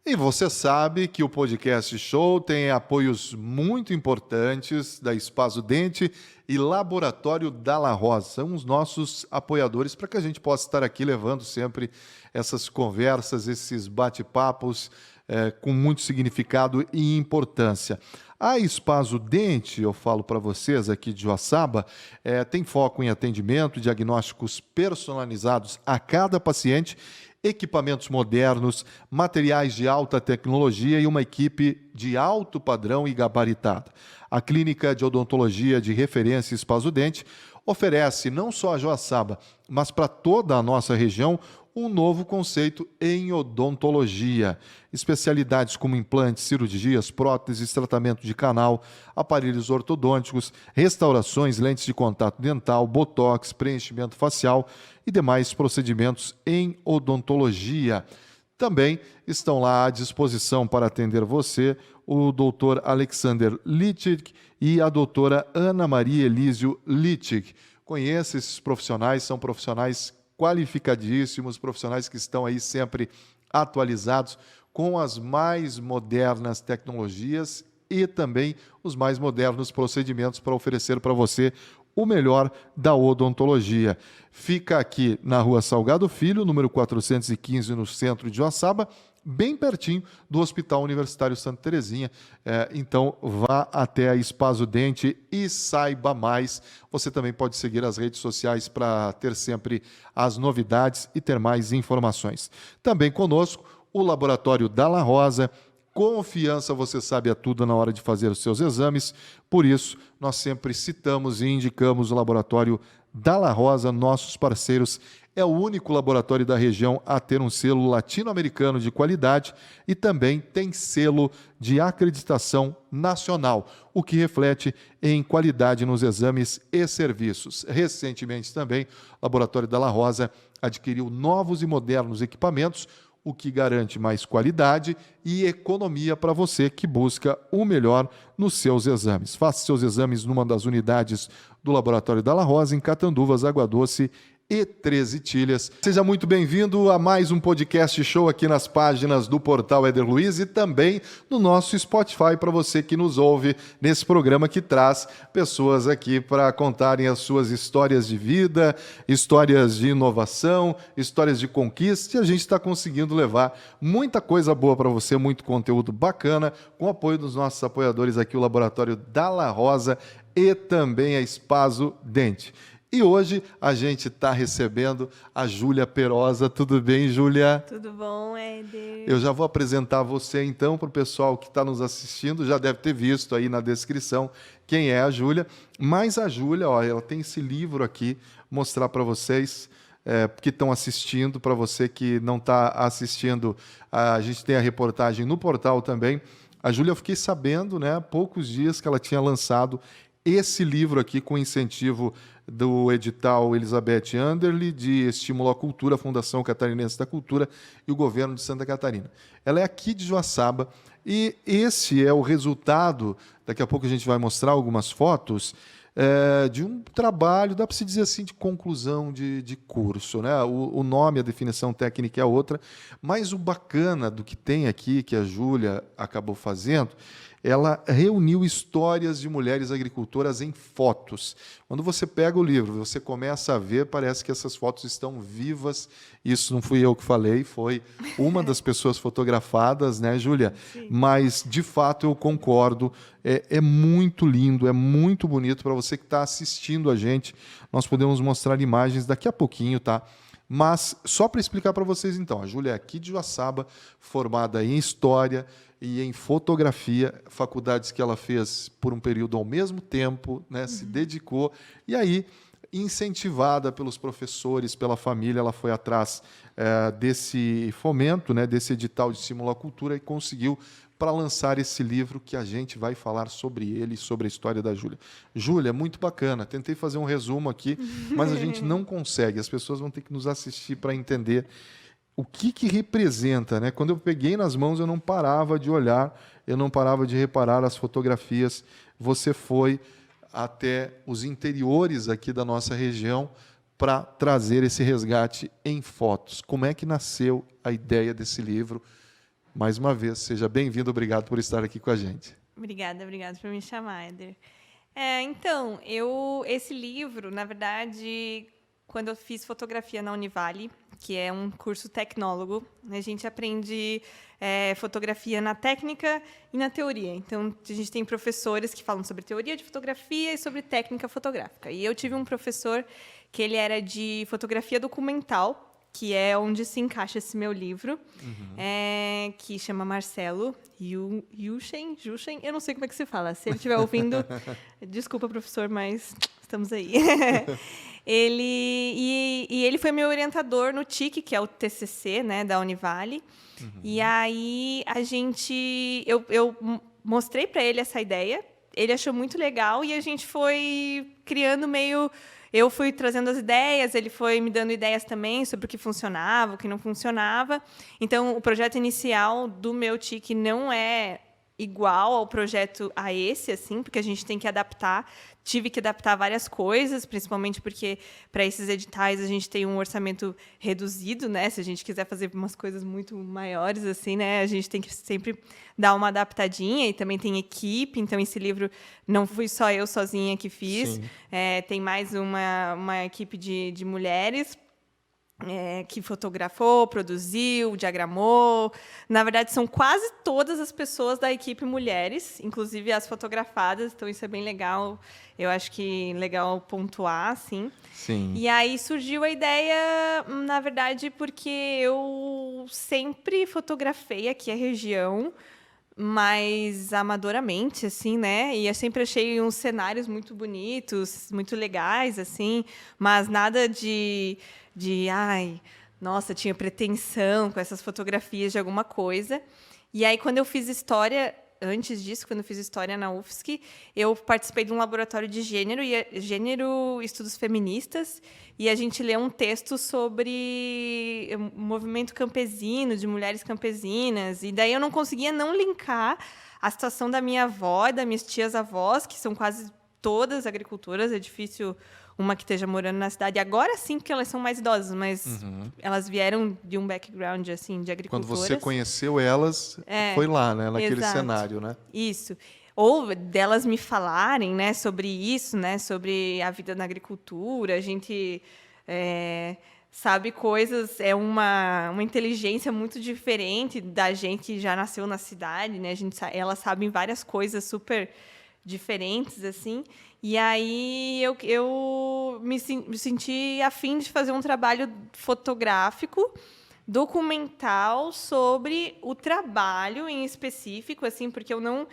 E você sabe que o Podcast Show tem apoios muito importantes da Espaço Dente e Laboratório Dalla Rosa. São os nossos apoiadores para que a gente possa estar aqui levando sempre essas conversas, esses bate-papos com muito significado e importância. A Espaço Dente, eu falo para vocês aqui de Joaçaba, tem foco em atendimento, diagnósticos personalizados a cada paciente, equipamentos modernos, materiais de alta tecnologia e uma equipe de alto padrão e gabaritada. A clínica de odontologia de referência Espaço Dente oferece não só a Joaçaba, mas para toda a nossa região, um novo conceito em odontologia. Especialidades como implantes, cirurgias, próteses, tratamento de canal, aparelhos ortodônticos, restaurações, lentes de contato dental, botox, preenchimento facial e demais procedimentos em odontologia. Também estão lá à disposição para atender você o Dr. Alexander Littich e a doutora Ana Maria Elísio Littich. Conheça esses profissionais, são profissionais qualificadíssimos, profissionais que estão aí sempre atualizados com as mais modernas tecnologias e também os mais modernos procedimentos para oferecer para você o melhor da odontologia. Fica aqui na Rua Salgado Filho, número 415, no centro de Joaçaba, bem pertinho do Hospital Universitário Santa Terezinha. Então, vá até a Espaço Dente e saiba mais. Você também pode seguir as redes sociais para ter sempre as novidades e ter mais informações. Também conosco, o Laboratório Dalla Rosa. Confiança, você sabe, é tudo na hora de fazer os seus exames. Por isso, nós sempre citamos e indicamos o Laboratório Dalla Rosa, nossos parceiros. É o único laboratório da região a ter um selo latino-americano de qualidade e também tem selo de acreditação nacional, o que reflete em qualidade nos exames e serviços. Recentemente também, o Laboratório Dalla Rosa adquiriu novos e modernos equipamentos, o que garante mais qualidade e economia para você que busca o melhor nos seus exames. Faça seus exames numa das unidades do Laboratório Dalla Rosa, em Catanduvas, Água Doce e 13 Itilhas. Seja muito bem-vindo a mais um podcast show aqui nas páginas do Portal Éder Luiz e também no nosso Spotify para você que nos ouve nesse programa que traz pessoas aqui para contarem as suas histórias de vida, histórias de inovação, histórias de conquista, e a gente está conseguindo levar muita coisa boa para você, muito conteúdo bacana, com o apoio dos nossos apoiadores aqui, o Laboratório Dalla Rosa e também a Espaço Dente. E hoje a gente está recebendo a Júlia Perosa. Tudo bem, Júlia? Tudo bom, Éder? Eu já vou apresentar você, então, para o pessoal que está nos assistindo. Já deve ter visto aí na descrição quem é a Júlia. Mas a Júlia, ó, ela tem esse livro aqui, mostrar para vocês que estão assistindo. Para você que não está assistindo, a gente tem a reportagem no portal também. A Júlia, eu fiquei sabendo, né, há poucos dias que ela tinha lançado esse livro aqui com incentivo do edital Elizabeth Anderle, de Estímulo à Cultura, a Fundação Catarinense da Cultura e o Governo de Santa Catarina. Ela é aqui de Joaçaba e esse é o resultado, daqui a pouco a gente vai mostrar algumas fotos, de um trabalho, dá para se dizer assim, de conclusão de curso, né? O nome, a definição técnica é outra, mas o bacana do que tem aqui, que a Júlia acabou fazendo, ela reuniu histórias de mulheres agricultoras em fotos. Quando você pega o livro, você começa a ver, parece que essas fotos estão vivas. Isso não fui eu que falei, foi uma das pessoas fotografadas, né, Júlia? Sim. Mas, de fato, eu concordo. É muito lindo, é muito bonito. Para você que está assistindo a gente, nós podemos mostrar imagens daqui a pouquinho, tá? Mas, só para explicar para vocês, então, a Júlia é aqui de Joaçaba, formada em História e em Fotografia, faculdades que ela fez por um período ao mesmo tempo, né, se dedicou, e aí, incentivada pelos professores, pela família, ela foi atrás desse fomento, né, desse edital de estímulo à cultura e conseguiu para lançar esse livro que a gente vai falar sobre ele, sobre a história da Júlia. Júlia, muito bacana. Tentei fazer um resumo aqui, mas a gente não consegue. As pessoas vão ter que nos assistir para entender o que representa, né? Quando eu peguei nas mãos, eu não parava de olhar, eu não parava de reparar as fotografias. Você foi até os interiores aqui da nossa região para trazer esse resgate em fotos. Como é que nasceu a ideia desse livro? Mais uma vez, seja bem-vindo, obrigado por estar aqui com a gente. Obrigada por me chamar, Éder. Então, esse livro, na verdade, quando eu fiz fotografia na Univale, que é um curso tecnólogo, a gente aprende fotografia na técnica e na teoria. Então, a gente tem professores que falam sobre teoria de fotografia e sobre técnica fotográfica. E eu tive um professor que ele era de fotografia documental, que é onde se encaixa esse meu livro, que chama Marcelo Juchen, eu não sei como é que se fala. Se ele estiver ouvindo, desculpa, professor, mas estamos aí. Ele foi meu orientador no TIC, que é o TCC, né, da Univale. E aí eu mostrei para ele essa ideia, ele achou muito legal e a gente foi criando meio... Eu fui trazendo as ideias, ele foi me dando ideias também sobre o que funcionava, o que não funcionava. Então, o projeto inicial do meu TIC não é igual ao projeto a esse, assim, porque a gente tem que adaptar. Tive que adaptar várias coisas, principalmente porque para esses editais a gente tem um orçamento reduzido, né? Se a gente quiser fazer umas coisas muito maiores, assim, né? A gente tem que sempre dar uma adaptadinha e também tem equipe. Então, esse livro não fui só eu sozinha que fiz. Tem mais uma equipe de mulheres que fotografou, produziu, diagramou. Na verdade, são quase todas as pessoas da equipe mulheres, inclusive as fotografadas, então isso é bem legal. Eu acho que legal pontuar, assim. Sim. E aí surgiu a ideia, na verdade, porque eu sempre fotografei aqui a região, mais amadoramente, assim, né? E eu sempre achei uns cenários muito bonitos, muito legais, assim, mas nada ai, nossa, tinha pretensão com essas fotografias de alguma coisa. E aí, quando eu fiz história, antes disso, quando eu fiz história na UFSC, eu participei de um laboratório de gênero estudos feministas, e a gente leu um texto sobre o movimento campesino, de mulheres campesinas, e daí eu não conseguia não linkar a situação da minha avó e das minhas tias-avós, que são quase todas agricultoras, é difícil uma que esteja morando na cidade. Agora sim, porque elas são mais idosas, mas elas vieram de um background assim, de agricultoras. Quando você conheceu elas, foi lá, né, naquele cenário, né? Isso. Ou delas me falarem, né, sobre isso, né, sobre a vida na agricultura. A gente sabe coisas, é uma inteligência muito diferente da gente que já nasceu na cidade, né? Elas sabem várias coisas super diferentes, assim. E aí eu me senti a fim de fazer um trabalho fotográfico, documental, sobre o trabalho em específico, assim, porque eu não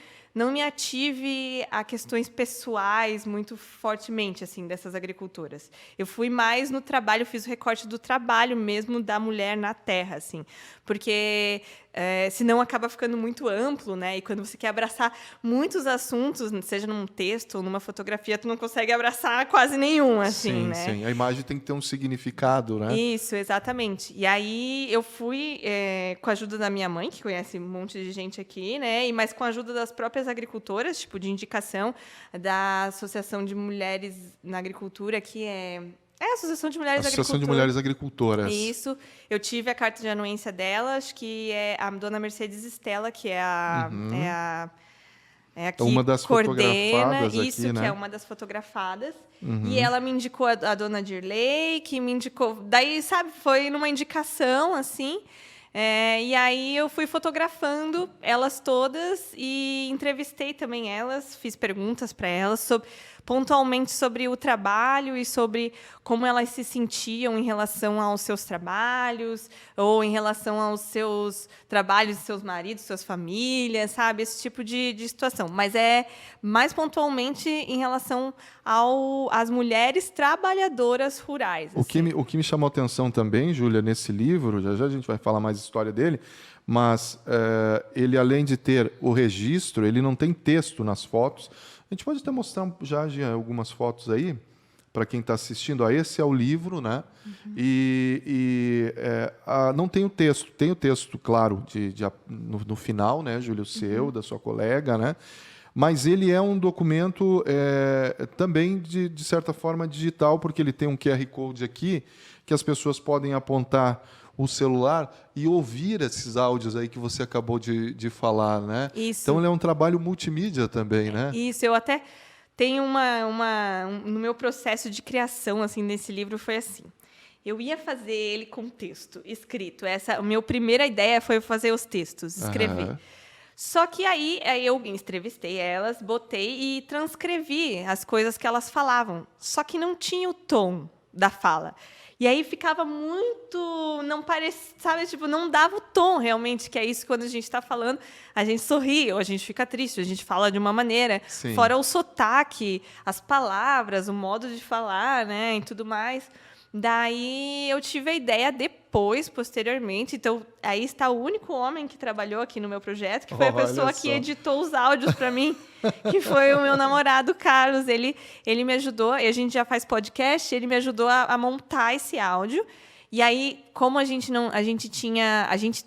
me ative a questões pessoais muito fortemente, assim, dessas agricultoras. Eu fui mais no trabalho, fiz o recorte do trabalho mesmo da mulher na terra, assim, porque senão acaba ficando muito amplo, né? E quando você quer abraçar muitos assuntos, seja num texto ou numa fotografia, tu não consegue abraçar quase nenhum, assim, sim, né? Sim, a imagem tem que ter um significado, né? Isso, exatamente. E aí eu fui com a ajuda da minha mãe, que conhece um monte de gente aqui, né? Mas com a ajuda das próprias agricultoras, tipo, de indicação da Associação de Mulheres na Agricultura, que é a Associação de Mulheres Agricultoras. Associação de Mulheres Agricultoras. Isso. Eu tive a carta de anuência delas, que é a dona Mercedes Estela, que é a que uma das coordena isso, aqui, né? Que é uma das fotografadas. E ela me indicou a dona Dirley, que me indicou... Daí, sabe, foi numa indicação, assim... e aí eu fui fotografando elas todas e entrevistei também elas, fiz perguntas para elas pontualmente sobre o trabalho e sobre como elas se sentiam em relação aos seus trabalhos ou em relação aos seus trabalhos, seus maridos, suas famílias, sabe? Esse tipo de situação. Mas é mais pontualmente em relação às mulheres trabalhadoras rurais. Assim. O que me chamou a atenção também, Júlia, nesse livro, já a gente vai falar mais história dele, mas ele, além de ter o registro, ele não tem texto nas fotos. A gente pode até mostrar já algumas fotos aí, para quem está assistindo. Esse é o livro, né? Não tem o texto. Tem o texto, claro, no final, né, Júlia, o seu, da sua colega, né? Mas ele é um documento também, de certa forma, digital, porque ele tem um QR Code aqui, que as pessoas podem apontar o celular e ouvir esses áudios aí que você acabou de falar, né? Isso. Então ele é um trabalho multimídia também, né? Isso, eu até tenho no meu processo de criação, assim, nesse livro foi assim. Eu ia fazer ele com texto escrito. A minha primeira ideia foi fazer os textos, escrever. Aham. Só que aí eu entrevistei elas, botei e transcrevi as coisas que elas falavam. Só que não tinha o tom da fala. E aí ficava muito, não parecia, sabe, tipo, não dava o tom realmente, que é isso que quando a gente está falando, a gente sorri, ou a gente fica triste, a gente fala de uma maneira, Sim. fora o sotaque, as palavras, o modo de falar, né, e tudo mais. Daí eu tive a ideia depois, posteriormente. Então, aí está o único homem que trabalhou aqui no meu projeto, que foi a Olha pessoa só. que editou os áudios para mim, que foi o meu namorado, Carlos. Ele me ajudou, e a gente já faz podcast, ele me ajudou a montar esse áudio. E aí, como a gente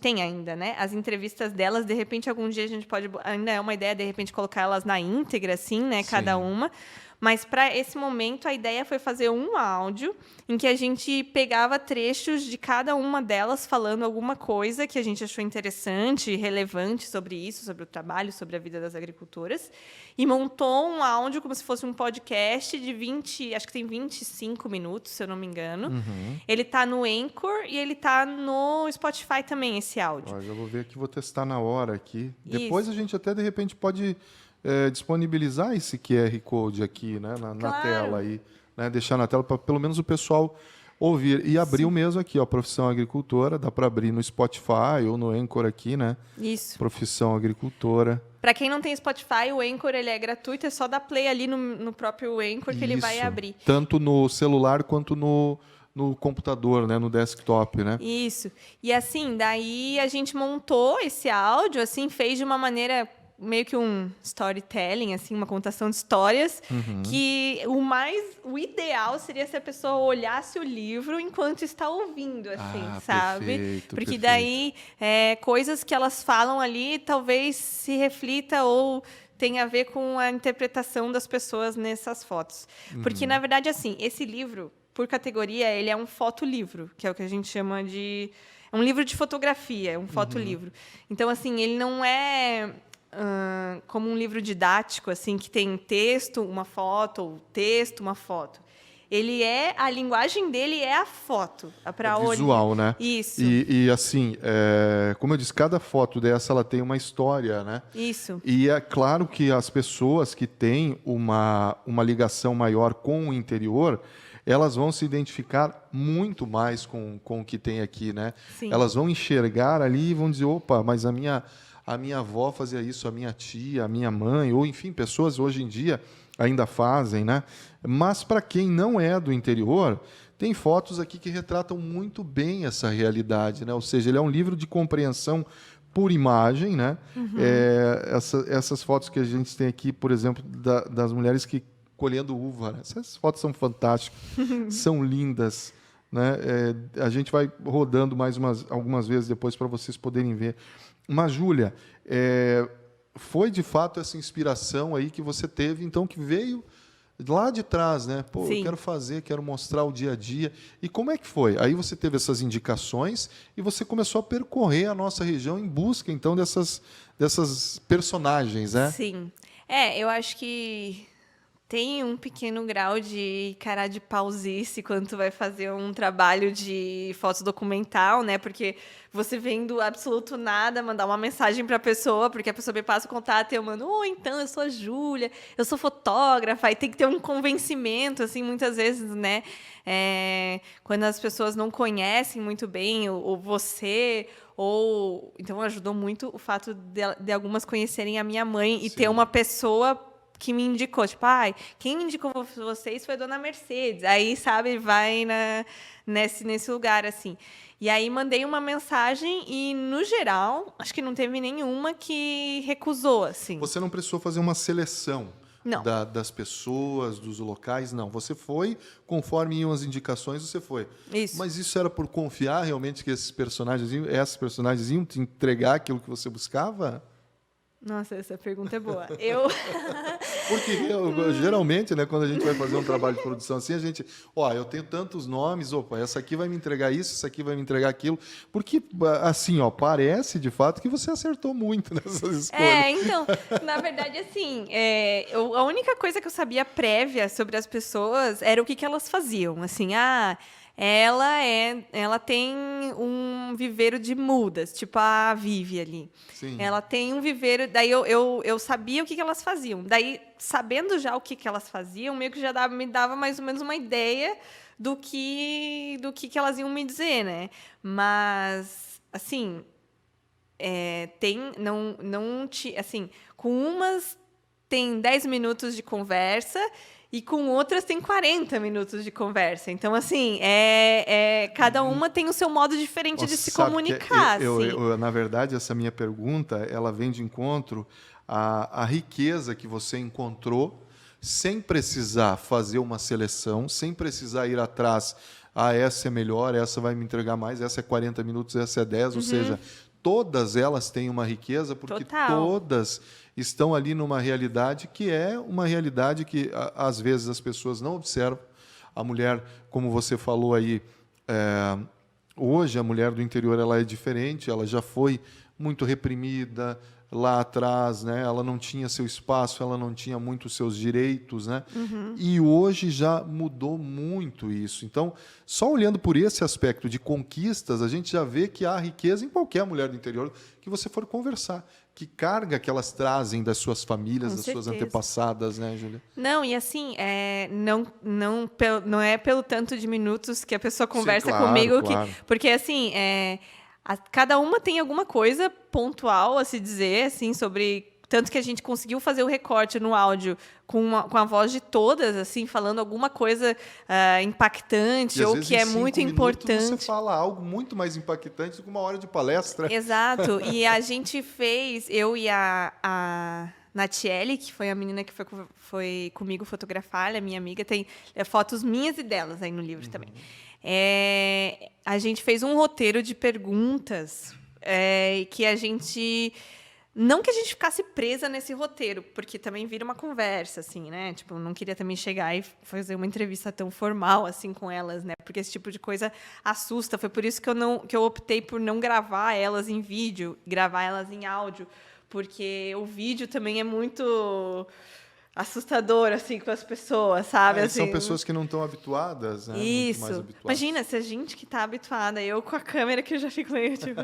tem ainda, né? As entrevistas delas, de repente, algum dia a gente pode, ainda é uma ideia, de repente, colocar elas na íntegra, assim, né? Sim. Cada uma. Mas, para esse momento, a ideia foi fazer um áudio em que a gente pegava trechos de cada uma delas falando alguma coisa que a gente achou interessante, relevante sobre isso, sobre o trabalho, sobre a vida das agricultoras, e montou um áudio como se fosse um podcast de acho que tem 25 minutos, se eu não me engano. Uhum. Ele está no Anchor e ele está no Spotify também, esse áudio. Ó, já vou ver aqui, vou testar na hora aqui. Depois Isso. a gente até, de repente, pode disponibilizar esse QR Code aqui, né, na Claro. tela aí, né, deixar na tela para pelo menos o pessoal ouvir. E abriu mesmo aqui, ó, Profissão Agricultora, dá para abrir no Spotify ou no Anchor aqui, né? Isso. Profissão Agricultora. Para quem não tem Spotify, o Anchor ele é gratuito, é só dar play ali no próprio Anchor que ele vai Isso. abrir. Tanto no celular quanto no computador, né, no desktop, né? Isso. E assim, daí a gente montou esse áudio, assim, fez de uma maneira meio que um storytelling, assim, uma contação de histórias, que o ideal seria se a pessoa olhasse o livro enquanto está ouvindo, assim, sabe? Perfeito, Porque perfeito. daí coisas que elas falam ali talvez se reflita ou tenha a ver com a interpretação das pessoas nessas fotos. Porque, na verdade, assim, esse livro, por categoria, ele é um fotolivro, que é o que a gente chama de... É um livro de fotografia, é um fotolivro. Então, assim, ele não é... como um livro didático, assim, que tem texto, uma foto, ou texto, uma foto. A linguagem dele é a foto. Para visual, né? Isso. E assim, como eu disse, cada foto dessa ela tem uma história, né? Isso. E é claro que as pessoas que têm uma ligação maior com o interior, elas vão se identificar muito mais com o que tem aqui, né? Sim. Elas vão enxergar ali e vão dizer, opa, mas a minha avó fazia isso, a minha tia, a minha mãe, ou enfim, pessoas hoje em dia ainda fazem, né? Mas para quem não é do interior, tem fotos aqui que retratam muito bem essa realidade, né? Ou seja, ele é um livro de compreensão por imagem, né? Essas fotos que a gente tem aqui, por exemplo, das mulheres que colhendo uva, né? Essas fotos são fantásticas, são lindas, né? A gente vai rodando algumas vezes depois para vocês poderem ver. Mas, Júlia, foi de fato essa inspiração aí que você teve, então, que veio lá de trás, né? Pô, Sim. eu quero mostrar o dia a dia. E como é que foi? Aí você teve essas indicações e você começou a percorrer a nossa região em busca, então, dessas personagens, né? Sim. Eu acho que tem um pequeno grau de cara de pausice quando tu vai fazer um trabalho de fotodocumental, né? Porque você vem do absoluto nada, mandar uma mensagem para a pessoa, porque a pessoa me passa o contato e eu mando, então, eu sou a Júlia, eu sou fotógrafa, e tem que ter um convencimento, assim, muitas vezes, né? Quando as pessoas não conhecem muito bem ou você... Então, ajudou muito o fato de algumas conhecerem a minha mãe e Sim. ter uma pessoa que me indicou, tipo, quem me indicou vocês foi a dona Mercedes. Aí, sabe, vai nesse lugar, assim. E aí, mandei uma mensagem e, no geral, acho que não teve nenhuma que recusou, assim. Você não precisou fazer uma seleção Não. das pessoas, dos locais, não. Você foi, conforme iam as indicações, você foi. Isso. Mas isso era por confiar realmente que essas personagens iam te entregar aquilo que você buscava? Nossa, essa pergunta é boa. Porque geralmente, né, quando a gente vai fazer um trabalho de produção assim, a gente, eu tenho tantos nomes, essa aqui vai me entregar isso, essa aqui vai me entregar aquilo. Porque, assim, parece de fato que você acertou muito nessas escolhas. Então, na verdade, assim, a única coisa que eu sabia prévia sobre as pessoas era o que elas faziam. Assim, ela tem um viveiro de mudas, tipo a Vivi ali. Sim. Ela tem um viveiro, daí eu sabia o que elas faziam. Daí, sabendo já o que elas faziam, meio que já me dava mais ou menos uma ideia do que elas iam me dizer, né? Mas, assim, assim, com umas tem 10 minutos de conversa e com outras tem 40 minutos de conversa. Então, assim, cada uma tem o seu modo diferente de se comunicar. Na verdade, essa minha pergunta, ela vem de encontro à riqueza que você encontrou sem precisar fazer uma seleção, sem precisar ir atrás, essa é melhor, essa vai me entregar mais, essa é 40 minutos, essa é 10, ou seja, todas elas têm uma riqueza, porque todas estão ali numa realidade que é uma realidade que, às vezes, as pessoas não observam. A mulher, como você falou aí, hoje a mulher do interior ela é diferente, ela já foi muito reprimida lá atrás, né? Ela não tinha seu espaço, ela não tinha muito os seus direitos, né? E hoje já mudou muito isso. Então, só olhando por esse aspecto de conquistas, a gente já vê que há riqueza em qualquer mulher do interior que você for conversar. Que carga que elas trazem das suas famílias, das suas antepassadas, né, Júlia? Não, e assim, não é pelo tanto de minutos que a pessoa conversa comigo, claro. Porque assim, cada uma tem alguma coisa pontual a se dizer, assim, sobre... Tanto que a gente conseguiu fazer o recorte no áudio com a voz de todas, assim, falando alguma coisa impactante ou que é muito importante. Você fala algo muito mais impactante do que uma hora de palestra. Exato. E a gente fez, eu e a Natiele, que foi a menina que foi comigo fotografar, ela é minha amiga, tem fotos minhas e delas aí no livro também. A gente fez um roteiro de perguntas que a gente... Não que a gente ficasse presa nesse roteiro, porque também vira uma conversa, assim, né? Tipo, eu não queria também chegar e fazer uma entrevista tão formal, assim, com elas, né? Porque esse tipo de coisa assusta. Foi por isso que eu optei por não gravar elas em vídeo, gravar elas em áudio, porque o vídeo também é muito assustador, assim, com as pessoas, sabe? Assim, são pessoas que não estão habituadas, né? Isso. Muito mais habituadas. Imagina, se a gente que está habituada, eu com a câmera que eu já fico meio, tipo...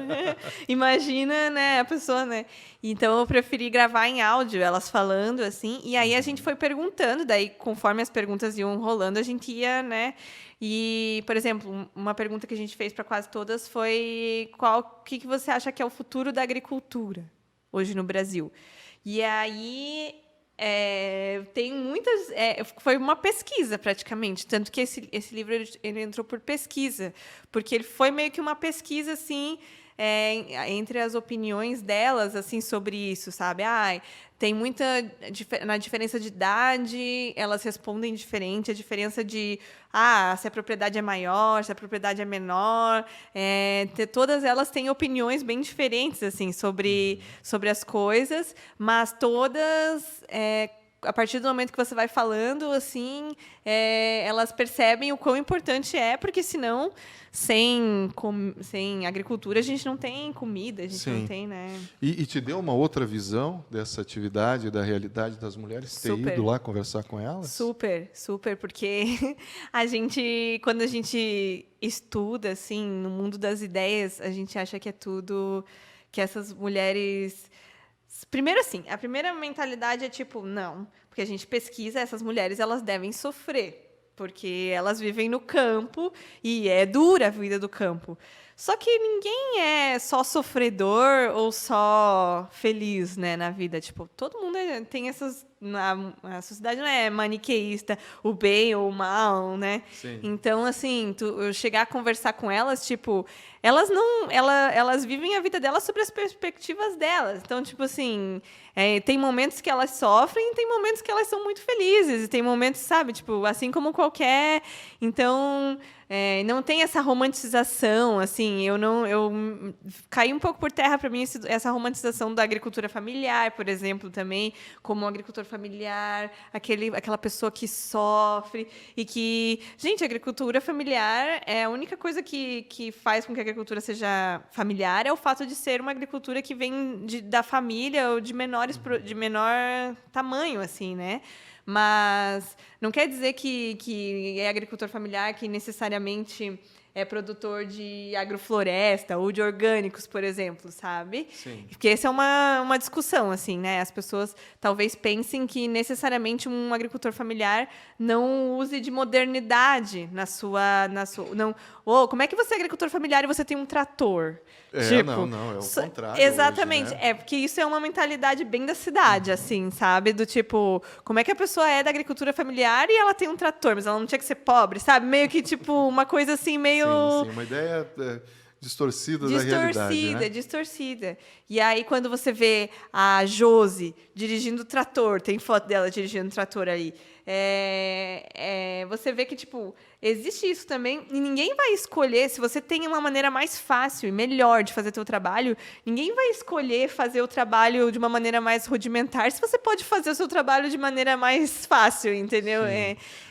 Imagina, né, a pessoa, né? Então, eu preferi gravar em áudio, elas falando, assim, e aí a gente foi perguntando, daí, conforme as perguntas iam rolando, a gente ia, né... E, por exemplo, uma pergunta que a gente fez para quase todas foi o que você acha que é o futuro da agricultura hoje no Brasil? E aí... tem muitas... foi uma pesquisa, praticamente. Tanto que esse livro ele entrou por pesquisa. Porque ele foi meio que uma pesquisa, assim, entre as opiniões delas, assim, sobre isso, sabe? Tem muita... Na diferença de idade, elas respondem diferente. A diferença de... se a propriedade é maior, se a propriedade é menor. Todas elas têm opiniões bem diferentes, assim, sobre as coisas. Mas todas... a partir do momento que você vai falando, assim, elas percebem o quão importante é, porque senão, sem agricultura, a gente não tem comida, a gente não tem, né? E te deu uma outra visão dessa atividade, da realidade das mulheres, ter ido lá conversar com elas? Super, super, porque quando a gente estuda, assim, no mundo das ideias, a gente acha que é tudo, que essas mulheres... Primeiro, assim, a primeira mentalidade é tipo, não, porque a gente pesquisa, essas mulheres, elas devem sofrer, porque elas vivem no campo e é dura a vida do campo. Só que ninguém é só sofredor ou só feliz, né, na vida. Tipo, todo mundo tem essas... A sociedade não é maniqueísta, o bem ou o mal, né? Sim. Então, assim, eu chegar a conversar com elas, tipo... Elas vivem a vida delas sobre as perspectivas delas. Então, tipo assim... tem momentos que elas sofrem e tem momentos que elas são muito felizes. E tem momentos, sabe? Tipo, assim como qualquer... Então... não tem essa romantização, assim, eu caí um pouco por terra para mim essa romantização da agricultura familiar, por exemplo, também, como um agricultor familiar, aquela pessoa que sofre e que... Gente, a agricultura familiar é a única coisa que faz com que a agricultura seja familiar, é o fato de ser uma agricultura que vem da família ou de menor tamanho, assim, né? Mas não quer dizer que é agricultor familiar que necessariamente é produtor de agrofloresta ou de orgânicos, por exemplo, sabe? Sim. Porque essa é uma discussão, assim, né? As pessoas talvez pensem que necessariamente um agricultor familiar não use de modernidade na sua não, como é que você é agricultor familiar e você tem um trator? Não, é o contrário. Exatamente. Hoje, né? Porque isso é uma mentalidade bem da cidade, assim, sabe? Do tipo, como é que a pessoa é da agricultura familiar e ela tem um trator, mas ela não tinha que ser pobre, sabe? Meio que, tipo, uma coisa assim, meio... Sim, uma ideia distorcida da realidade, né? Distorcida. E aí, quando você vê a Josi dirigindo o trator, tem foto dela dirigindo o trator aí, você vê que, tipo, existe isso também, e ninguém vai escolher, se você tem uma maneira mais fácil e melhor de fazer seu trabalho, ninguém vai escolher fazer o trabalho de uma maneira mais rudimentar, se você pode fazer o seu trabalho de maneira mais fácil, entendeu?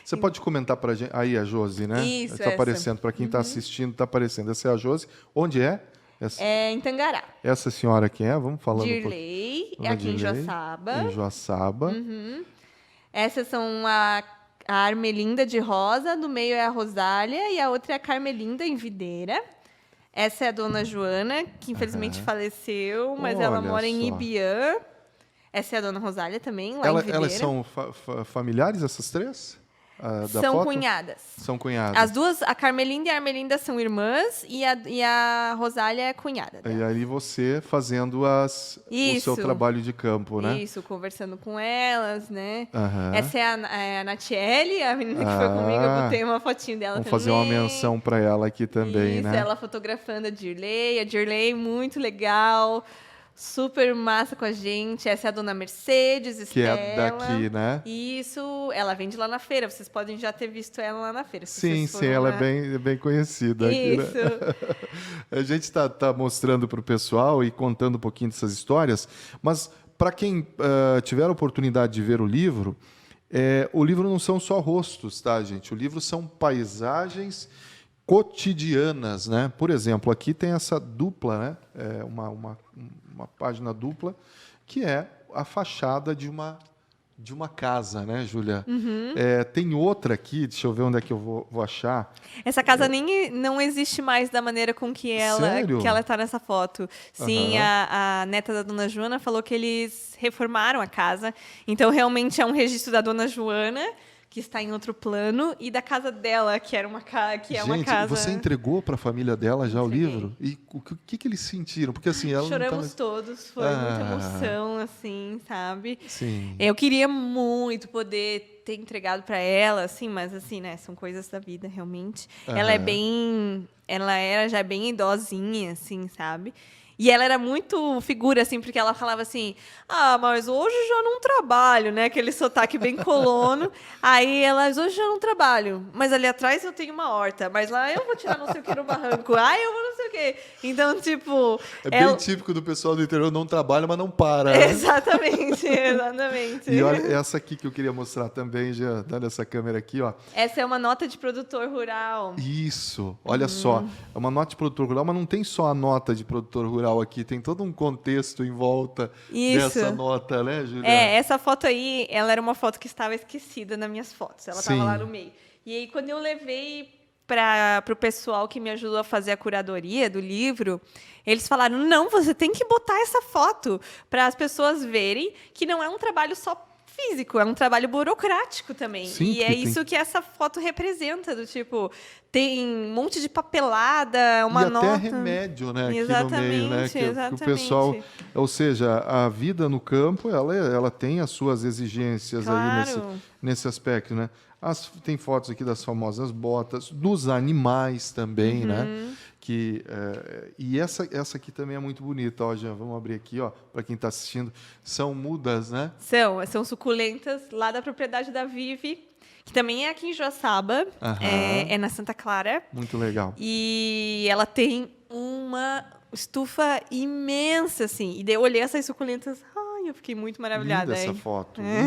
Você pode comentar para a gente, aí a Josi, né? Isso, está aparecendo, para quem está assistindo, está aparecendo. Essa é a Josi. Onde é? É em Tangará. Essa senhora quem é? Vamos falando. Dirley, aqui em Joaçaba. Em Joaçaba. Essas são a Armelinda de Rosa, do meio é a Rosália, e a outra é a Carmelinda em Videira. Essa é a dona Joana, que infelizmente faleceu, mas ela Olha mora em só. Ibiã. Essa é a dona Rosália também, lá em Videira. Elas são familiares, essas três? Da São foto? cunhadas. São cunhadas. As duas, a Carmelinda e a Armelinda são irmãs e a Rosália é cunhada dela. E aí você fazendo o seu trabalho de campo, né? Isso, conversando com elas, né? Aham. Essa é a Natiele, a menina que foi comigo, eu botei uma fotinho dela Vamos também. fazer uma menção para ela aqui também, Isso, né? ela fotografando a Dirley muito legal, super massa com a gente. Essa é a dona Mercedes, Que Estela. é daqui, né? Isso, ela vende lá na feira, vocês podem já ter visto ela lá na feira. se Sim, vocês foram ela lá. é bem conhecida aqui, né? Isso. A gente está mostrando para o pessoal e contando um pouquinho dessas histórias, mas para quem tiver a oportunidade de ver o livro não são só rostos, tá, gente? O livro são paisagens cotidianas, né? Por exemplo, aqui tem essa dupla, né? Uma página dupla, que é a fachada de uma casa, né, Júlia? Tem outra aqui, deixa eu ver onde é que eu vou achar. Essa casa nem não existe mais da maneira com que Sério? ela está nessa foto. Sim, a neta da dona Joana falou que eles reformaram a casa. Então, realmente é um registro da dona Joana, que está em outro plano, e da casa dela, que era uma Gente, casa... você entregou para a família dela já Entreguei. o livro? E o que eles sentiram? Porque assim, ela Choramos não todos, foi muita emoção, assim, sabe? Sim. Eu queria muito poder ter entregado para ela, assim, mas assim, né, são coisas da vida, realmente. Ela era já bem idosinha, assim, sabe? E ela era muito figura, assim, porque ela falava assim, mas hoje já não trabalho, né? Aquele sotaque bem colono. Aí hoje já não trabalho, mas ali atrás eu tenho uma horta, mas lá eu vou tirar não sei o que no barranco, eu vou não sei o que. Então, tipo... Bem típico do pessoal do interior, não trabalha, mas não para. Né? Exatamente. E olha, essa aqui que eu queria mostrar também, já dando essa câmera aqui, ó. Essa é uma nota de produtor rural. Isso, olha só. É uma nota de produtor rural, mas não tem só a nota de produtor rural aqui, tem todo um contexto em volta dessa nota, né, Juliana? Essa foto aí, ela era uma foto que estava esquecida nas minhas fotos. Ela estava Sim. lá no meio. E aí, quando eu levei para o pessoal que me ajudou a fazer a curadoria do livro, eles falaram, não, você tem que botar essa foto para as pessoas verem que não é um trabalho só físico, é um trabalho burocrático também. Sim, e é isso que essa foto representa, do tipo, tem um monte de papelada, uma e nota... até remédio, né, aqui no meio, né, que exatamente. o pessoal, ou seja, a vida no campo, ela tem as suas exigências Claro. aí nesse aspecto, né? Tem fotos aqui das famosas botas, dos animais também, né? E essa aqui também é muito bonita, ó, Jean, vamos abrir aqui, ó, para quem está assistindo. São mudas, né? São suculentas lá da propriedade da Vivi, que também é aqui em Joaçaba, é na Santa Clara. Muito legal. E ela tem uma estufa imensa, assim. E daí eu olhei essas suculentas, eu fiquei muito maravilhada. Linda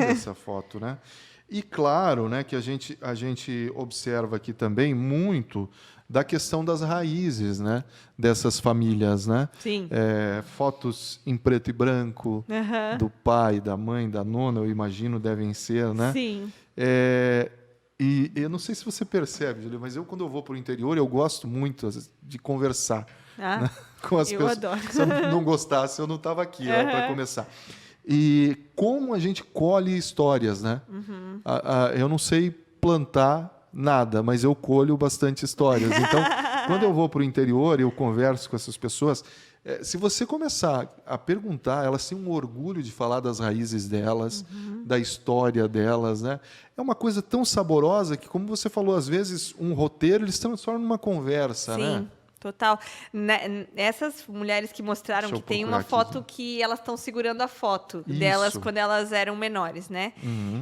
essa foto, né? E claro, né, que a gente observa aqui também muito da questão das raízes, né, dessas famílias, né? Sim. Fotos em preto e branco, do pai, da mãe, da nona, eu imagino, devem ser, né? Sim. E eu não sei se você percebe, Julia, mas quando eu vou para o interior, eu gosto muito de conversar, né, com as pessoas. Adoro. Se eu não gostasse, eu não estava aqui, para começar. E como a gente colhe histórias, né? Eu não sei plantar nada, mas eu colho bastante histórias. Então, quando eu vou para o interior e eu converso com essas pessoas, se você começar a perguntar, elas têm um orgulho de falar das raízes delas, da história delas, né? É uma coisa tão saborosa que, como você falou, às vezes um roteiro eles transformam numa conversa, Sim. né? Total. Essas mulheres que mostraram que tem uma foto que elas estão segurando a foto delas quando elas eram menores, né?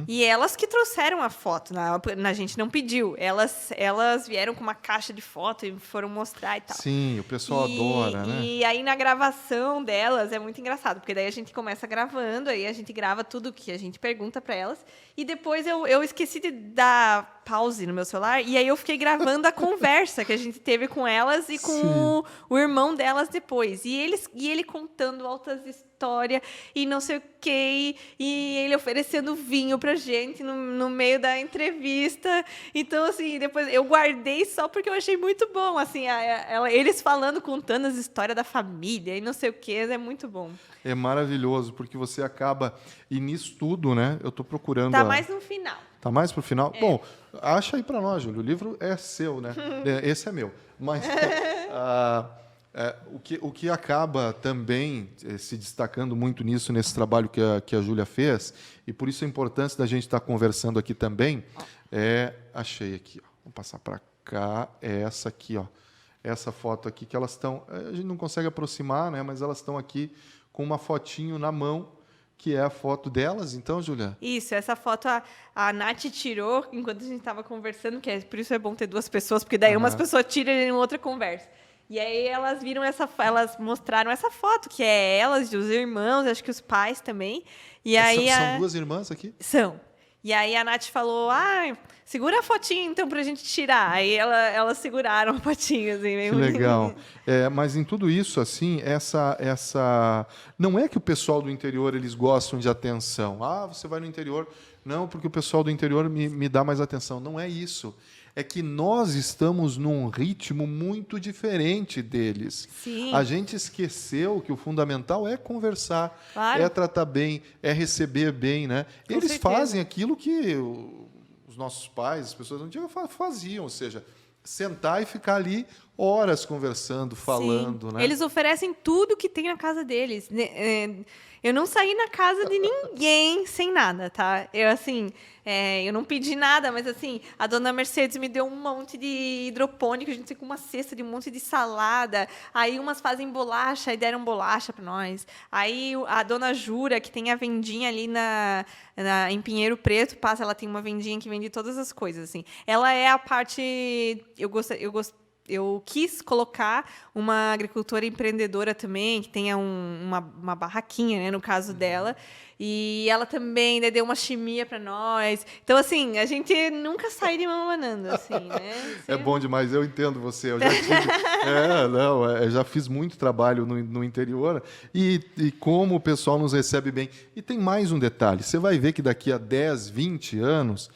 E elas que trouxeram a foto, a gente não pediu. Elas vieram com uma caixa de foto e foram mostrar e tal. Sim, o pessoal adora, né? E aí na gravação delas é muito engraçado, porque daí a gente começa gravando, aí a gente grava tudo que a gente pergunta para elas, e depois eu esqueci de dar pause no meu celular, e aí eu fiquei gravando a conversa que a gente teve com elas e com o irmão delas depois. E ele contando altas histórias e não sei o quê, e ele oferecendo vinho pra gente no meio da entrevista. Então, assim, depois eu guardei só porque eu achei muito bom, assim, eles falando, contando as histórias da família e não sei o quê, é muito bom. É maravilhoso, porque você acaba... E nisso tudo, né? Eu estou procurando... Tá mais no final. Tá mais pro final? Bom, acha aí para nós, Júlio. O livro é seu, né? Esse é meu. Mas o que acaba também se destacando muito nisso, nesse trabalho que a Júlia fez, e por isso a importância da gente estar conversando aqui também, achei aqui, ó. Vamos passar para cá, é essa aqui, ó. Essa foto aqui que elas estão... A gente não consegue aproximar, né? Mas elas estão aqui com uma fotinho na mão, que é a foto delas, então, Júlia? Isso, essa foto a Nath tirou enquanto a gente estava conversando, por isso é bom ter duas pessoas, porque daí umas pessoas tiram e outra conversa. E aí elas viram elas mostraram essa foto, que é elas, os irmãos, acho que os pais também. E aí são duas irmãs aqui? São. E aí a Nath falou, segura a fotinha então pra gente tirar. Aí elas seguraram a fotinha, assim, meio que legal. Mas em tudo isso, assim, essa... Não é que o pessoal do interior, eles gostam de atenção. Você vai no interior... Não, porque o pessoal do interior me dá mais atenção. Não é isso. É que nós estamos num ritmo muito diferente deles. Sim. A gente esqueceu que o fundamental é conversar, claro. É tratar bem, é receber bem, né? Com eles certeza. Fazem aquilo que os nossos pais, as pessoas antigas faziam, ou seja, sentar e ficar ali horas conversando, falando, Sim. né? Eles oferecem tudo que tem na casa deles. Eu não saí na casa de ninguém sem nada, tá? Eu não pedi nada, mas assim, a dona Mercedes me deu um monte de hidropônico, a gente tem com uma cesta de um monte de salada. Aí umas fazem bolacha e deram bolacha para nós. Aí a dona Jura, que tem a vendinha ali em Pinheiro Preto, ela tem uma vendinha que vende todas as coisas, assim. Ela é a parte... Eu quis colocar uma agricultora empreendedora também, que tenha uma barraquinha, né, no caso dela. E ela também deu uma chimia para nós. Então, assim, a gente nunca sai de mão abanando, assim, né? É bom demais, eu entendo você. Eu já eu já fiz muito trabalho no interior e como o pessoal nos recebe bem. E tem mais um detalhe, você vai ver que daqui a 10, 20 anos...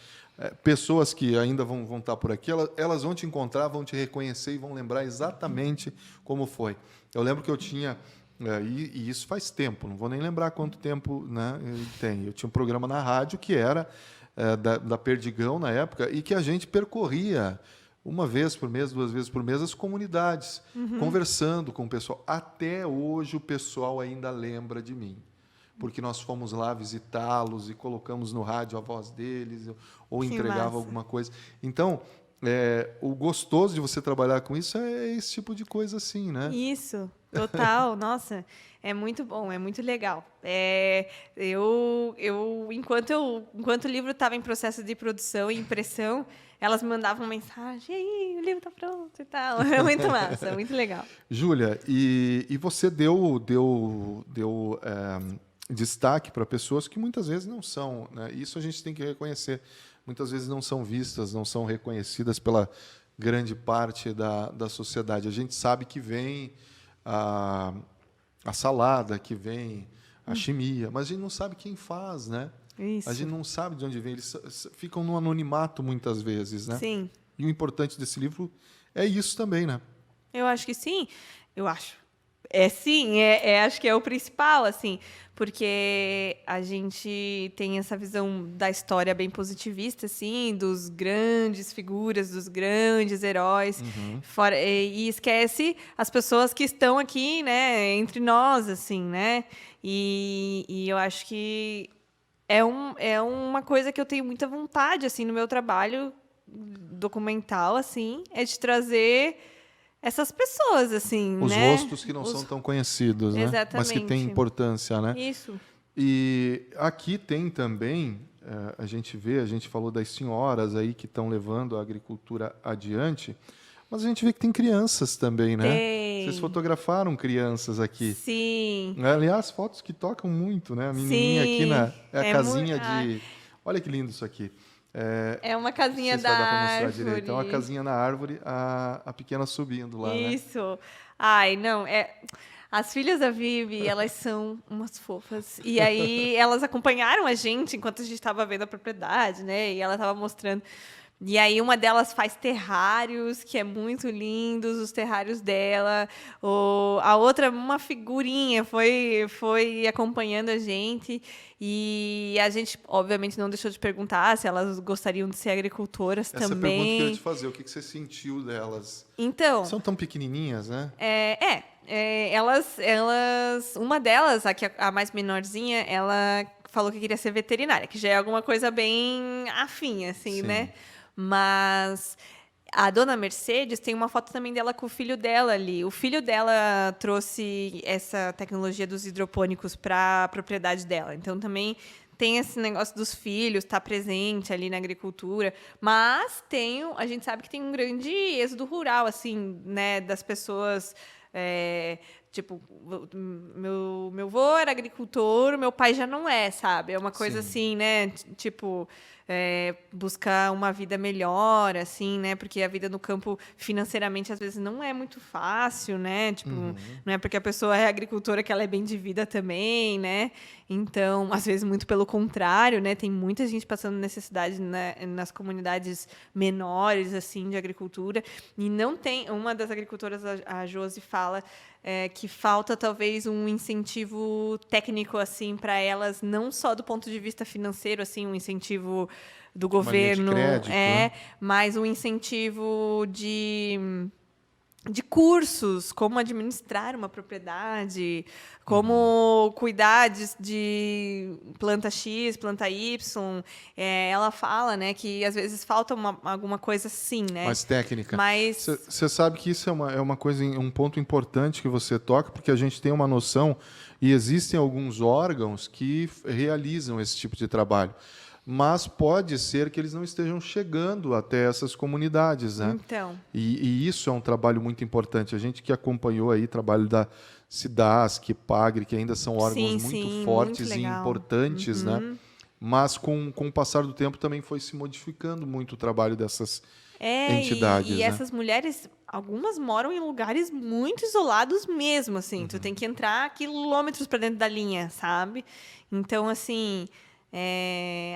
pessoas que ainda vão estar por aqui, elas vão te encontrar, vão te reconhecer e vão lembrar exatamente como foi. Eu lembro que eu tinha, e isso faz tempo, não vou nem lembrar quanto tempo, né, tem. Eu tinha um programa na rádio que era da Perdigão na época e que a gente percorria uma vez por mês, 2 vezes por mês, as comunidades, conversando com o pessoal. Até hoje o pessoal ainda lembra de mim, porque nós fomos lá visitá-los e colocamos no rádio a voz deles, ou entregava alguma coisa. Então, o gostoso de você trabalhar com isso é esse tipo de coisa assim, né? Isso, total. Nossa, é muito bom, é muito legal. Enquanto o livro estava em processo de produção e impressão, elas me mandavam mensagem, e aí, o livro está pronto e tal. É muito massa, muito legal. Júlia, e você deu destaque para pessoas que muitas vezes não são, né? Isso a gente tem que reconhecer. Muitas vezes não são vistas, não são reconhecidas pela grande parte da sociedade. A gente sabe que vem a salada, que vem a chimia, mas a gente não sabe quem faz, né? Isso. A gente não sabe de onde vem. Eles ficam no anonimato muitas vezes, né? Sim. E o importante desse livro é isso também, né? Eu acho que sim. Eu acho. Sim, acho que é o principal, assim, porque a gente tem essa visão da história bem positivista, assim, dos grandes figuras, dos grandes heróis, e esquece as pessoas que estão aqui, né, entre nós, assim, né? E eu acho que é uma coisa que eu tenho muita vontade, assim, no meu trabalho documental, assim, é de trazer essas pessoas, assim, Os né? rostos que não são tão conhecidos, né? Mas que têm Exatamente. importância, né? Isso. E aqui tem também, a gente falou das senhoras aí que estão levando a agricultura adiante, mas a gente vê que tem crianças também, né? Tem. Vocês fotografaram crianças aqui. Sim. Aliás, fotos que tocam muito, né? A menininha aqui é a casinha de... Olha que lindo isso aqui. É uma Não casinha sei se da vai dar para mostrar árvore. direito. É uma casinha na árvore, a pequena subindo lá, né? Isso. Ai, não, As filhas da Vivi, elas são umas fofas. E aí, elas acompanharam a gente enquanto a gente estava vendo a propriedade, né? E ela estava mostrando. E aí, uma delas faz terrários, que é muito lindos, os terrários dela. A outra, uma figurinha, foi acompanhando a gente. E a gente, obviamente, não deixou de perguntar se elas gostariam de ser agricultoras Essa também. pergunta que eu ia te fazer, o que você sentiu delas? Então, São tão pequenininhas, né? uma delas, a mais menorzinha, ela falou que queria ser veterinária, que já é alguma coisa bem afim, assim, Sim. né? Mas a dona Mercedes tem uma foto também dela com o filho dela ali. O filho dela trouxe essa tecnologia dos hidropônicos para a propriedade dela. Então, também tem esse negócio dos filhos estar presente ali na agricultura, mas a gente sabe que tem um grande êxodo rural, assim, né, das pessoas. Tipo, meu avô era agricultor, meu pai já não é, sabe? É uma coisa Sim. assim, né? Tipo, buscar uma vida melhor, assim, né? Porque a vida no campo, financeiramente, às vezes não é muito fácil, né? Tipo, não é porque a pessoa é agricultora que ela é bem de vida também, né? Então, às vezes, muito pelo contrário, né? Tem muita gente passando necessidade nas comunidades menores, assim, de agricultura. E não tem... Uma das agricultoras, a Josi, fala que falta, talvez, um incentivo técnico, assim, para elas, não só do ponto de vista financeiro, assim, um incentivo do governo, Uma linha de crédito, mas um incentivo de cursos, como administrar uma propriedade, como cuidar de planta X, planta Y. Ela fala, né, que às vezes falta alguma coisa assim, né? mais técnica. Mas Você sabe que isso é uma coisa, um ponto importante que você toca, porque a gente tem uma noção e existem alguns órgãos que realizam esse tipo de trabalho. Mas pode ser que eles não estejam chegando até essas comunidades, né? Então. E isso é um trabalho muito importante. A gente que acompanhou aí o trabalho da Cidasc, Pagre, que ainda são órgãos muito fortes muito e legal. importantes, né? Mas com o passar do tempo também foi se modificando muito o trabalho dessas entidades. E né? essas mulheres, algumas moram em lugares muito isolados mesmo, assim. Tu tem que entrar quilômetros para dentro da linha, sabe? Então, assim,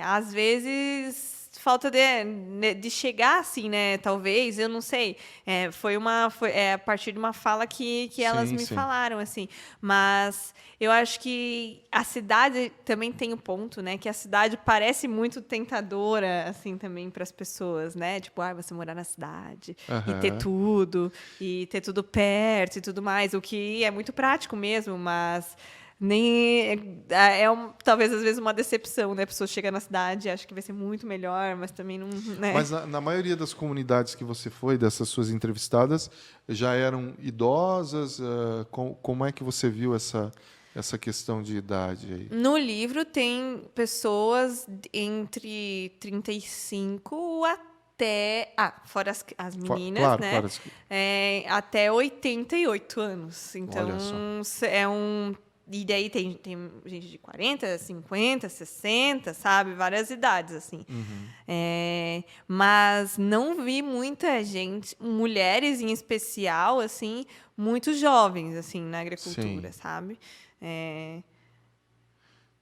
às vezes falta de chegar assim, né? Talvez, eu não sei. Foi a partir de uma fala que elas me falaram, assim. Mas eu acho que a cidade também tem o ponto, né? Que a cidade parece muito tentadora, assim, também para as pessoas, né? Tipo, você morar na cidade e ter tudo perto e tudo mais, o que é muito prático mesmo, mas nem talvez às vezes uma decepção, né? A pessoa chega na cidade e acha que vai ser muito melhor, mas também não, né? Mas na maioria das comunidades que você foi, dessas suas entrevistadas, já eram idosas? Como é que você viu essa questão de idade aí? No livro tem pessoas entre 35 até... fora as meninas, Claro, né? claro. Até 88 anos. Então, Olha só. E daí tem gente de 40, 50, 60, sabe? Várias idades, assim. Mas não vi muita gente, mulheres em especial, assim, muito jovens, assim, na agricultura, Sim. sabe?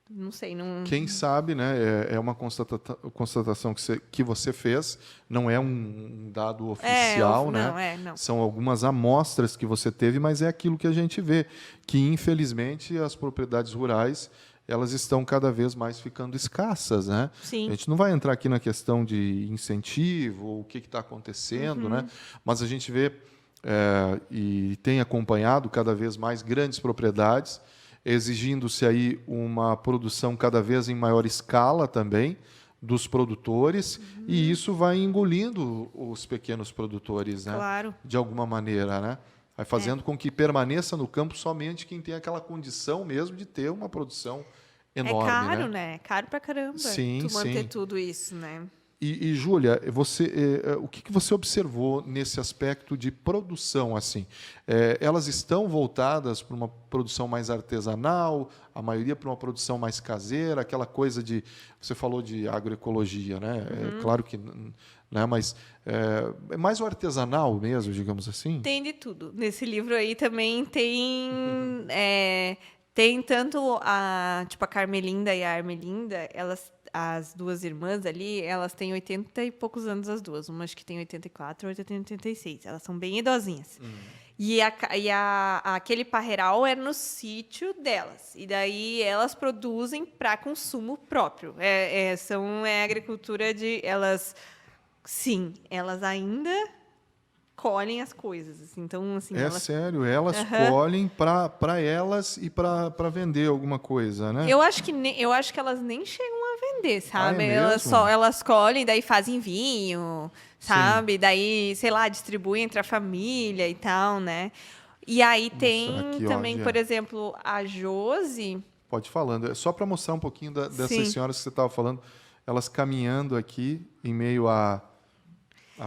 Não sei, não... Quem sabe, né? É uma constatação que você fez, não é um dado oficial, né? Não. São algumas amostras que você teve, mas é aquilo que a gente vê, que infelizmente as propriedades rurais elas estão cada vez mais ficando escassas, né? Sim. A gente não vai entrar aqui na questão de incentivo, o que está acontecendo, né? Mas a gente vê e tem acompanhado cada vez mais grandes propriedades, exigindo-se aí uma produção cada vez em maior escala também dos produtores, e isso vai engolindo os pequenos produtores, né? Claro. De alguma maneira, né? Vai fazendo com que permaneça no campo somente quem tem aquela condição mesmo de ter uma produção enorme, É caro, né? É caro pra caramba Sim, tu manter sim. tudo isso, né? E Júlia, o que você observou nesse aspecto de produção? Assim, elas estão voltadas para uma produção mais artesanal, a maioria para uma produção mais caseira, aquela coisa de... Você falou de agroecologia, né? Claro que... Né, mas é mais o artesanal mesmo, digamos assim? Tem de tudo. Nesse livro aí também tem... tem tanto a Carmelinda e a Armelinda, as duas irmãs ali, elas têm 80 e poucos anos as duas. Uma acho que tem 84, outra tem 86. Elas são bem idosinhas. E aquele parreiral é no sítio delas. E daí elas produzem para consumo próprio. É agricultura de... Sim, elas ainda colhem as coisas. Assim. Então, assim, Sério, elas colhem para elas e para vender alguma coisa, né? Eu acho que elas nem chegam a vender, sabe? mesmo? Elas colhem, daí fazem vinho, sabe? Sim. Daí, sei lá, distribuem entre a família e tal, né? E aí tem aqui, também, por exemplo, a Josi. Pode ir falando. É só para mostrar um pouquinho dessas senhoras que você estava falando, elas caminhando aqui em meio à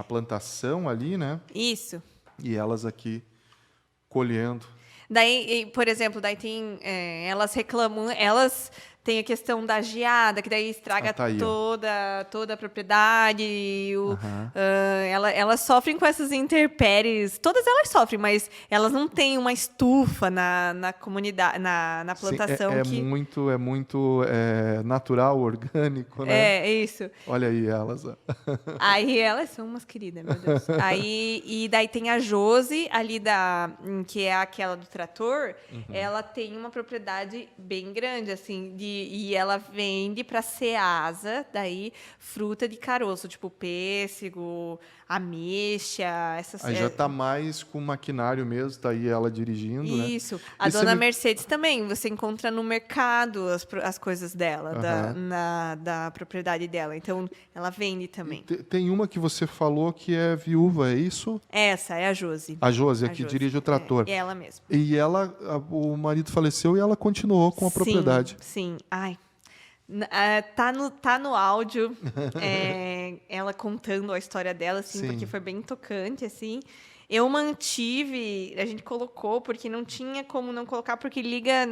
plantação ali, né? Isso. E elas aqui colhendo. Daí, por exemplo, daí tem elas reclamam, elas têm a questão da geada, que daí estraga tá aí, toda a propriedade. Elas sofrem com essas intempéries. Todas elas sofrem, mas elas não têm uma estufa na comunidade, na plantação. Sim, é muito natural, orgânico, né? É isso. Olha aí elas. Aí elas são umas queridas, meu Deus. E daí tem a Josi, ali que é aquela do trator, ela tem uma propriedade bem grande, assim, e ela vende para Ceasa, daí, fruta de caroço, tipo pêssego, ameixa, essas... Aí já está mais com maquinário mesmo, está aí ela dirigindo, né? Isso. A dona Mercedes também, você encontra no mercado as coisas dela, da propriedade dela. Então, ela vende também. Tem uma que você falou que é viúva, é isso? Essa é a Josi. A Josi, que dirige o trator. É ela mesma. E o marido faleceu e ela continuou com a propriedade. Sim. Ai, tá no áudio ela contando a história dela, assim, porque foi bem tocante, assim. Eu mantive, a gente colocou, porque não tinha como não colocar, porque liga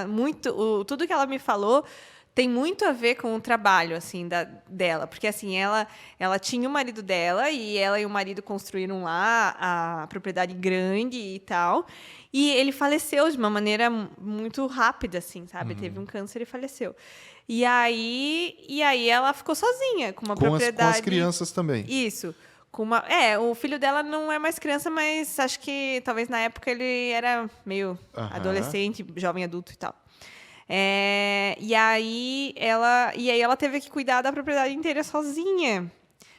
muito, tudo que ela me falou tem muito a ver com o trabalho, assim, dela. Porque, assim, ela tinha o marido dela e ela e o marido construíram lá a propriedade grande e tal. E ele faleceu de uma maneira muito rápida, assim, sabe? Teve um câncer e faleceu. E aí ela ficou sozinha com uma propriedade... Com as crianças também. Isso. O filho dela não é mais criança, mas acho que talvez na época ele era meio adolescente, jovem adulto e tal. E aí ela teve que cuidar da propriedade inteira sozinha,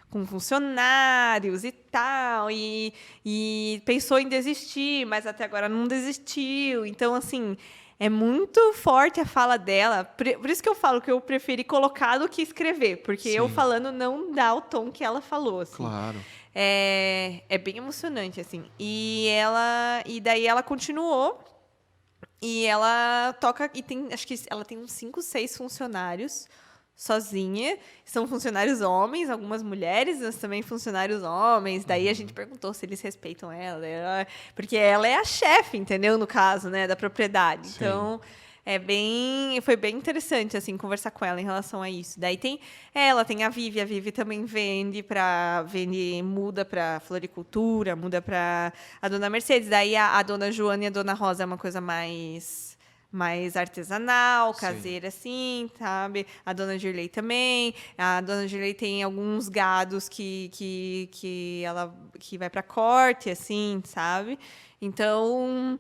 com funcionários e tal, e pensou em desistir, mas até agora não desistiu. Então, assim, É muito forte a fala dela. Por isso que eu falo que eu preferi colocar do que escrever. Porque eu Sim. falando não dá o tom que ela falou, assim. Claro. É bem emocionante, assim. E daí ela continuou. E ela toca. E tem, acho que ela tem uns 5, 6 funcionários sozinha. São funcionários homens, algumas mulheres, mas também funcionários homens. Daí a gente perguntou se eles respeitam porque ela é a chefe, entendeu? No caso, né, da propriedade. Sim. Então, foi bem interessante, assim, conversar com ela em relação a isso. Daí tem ela, tem a Vivi também muda para floricultura, muda para a dona Mercedes. Daí a dona Joana e a dona Rosa é uma coisa mais artesanal, caseira, assim, sabe? A dona Dirley também. A dona Dirley tem alguns gados que vai para corte, assim, sabe? Então,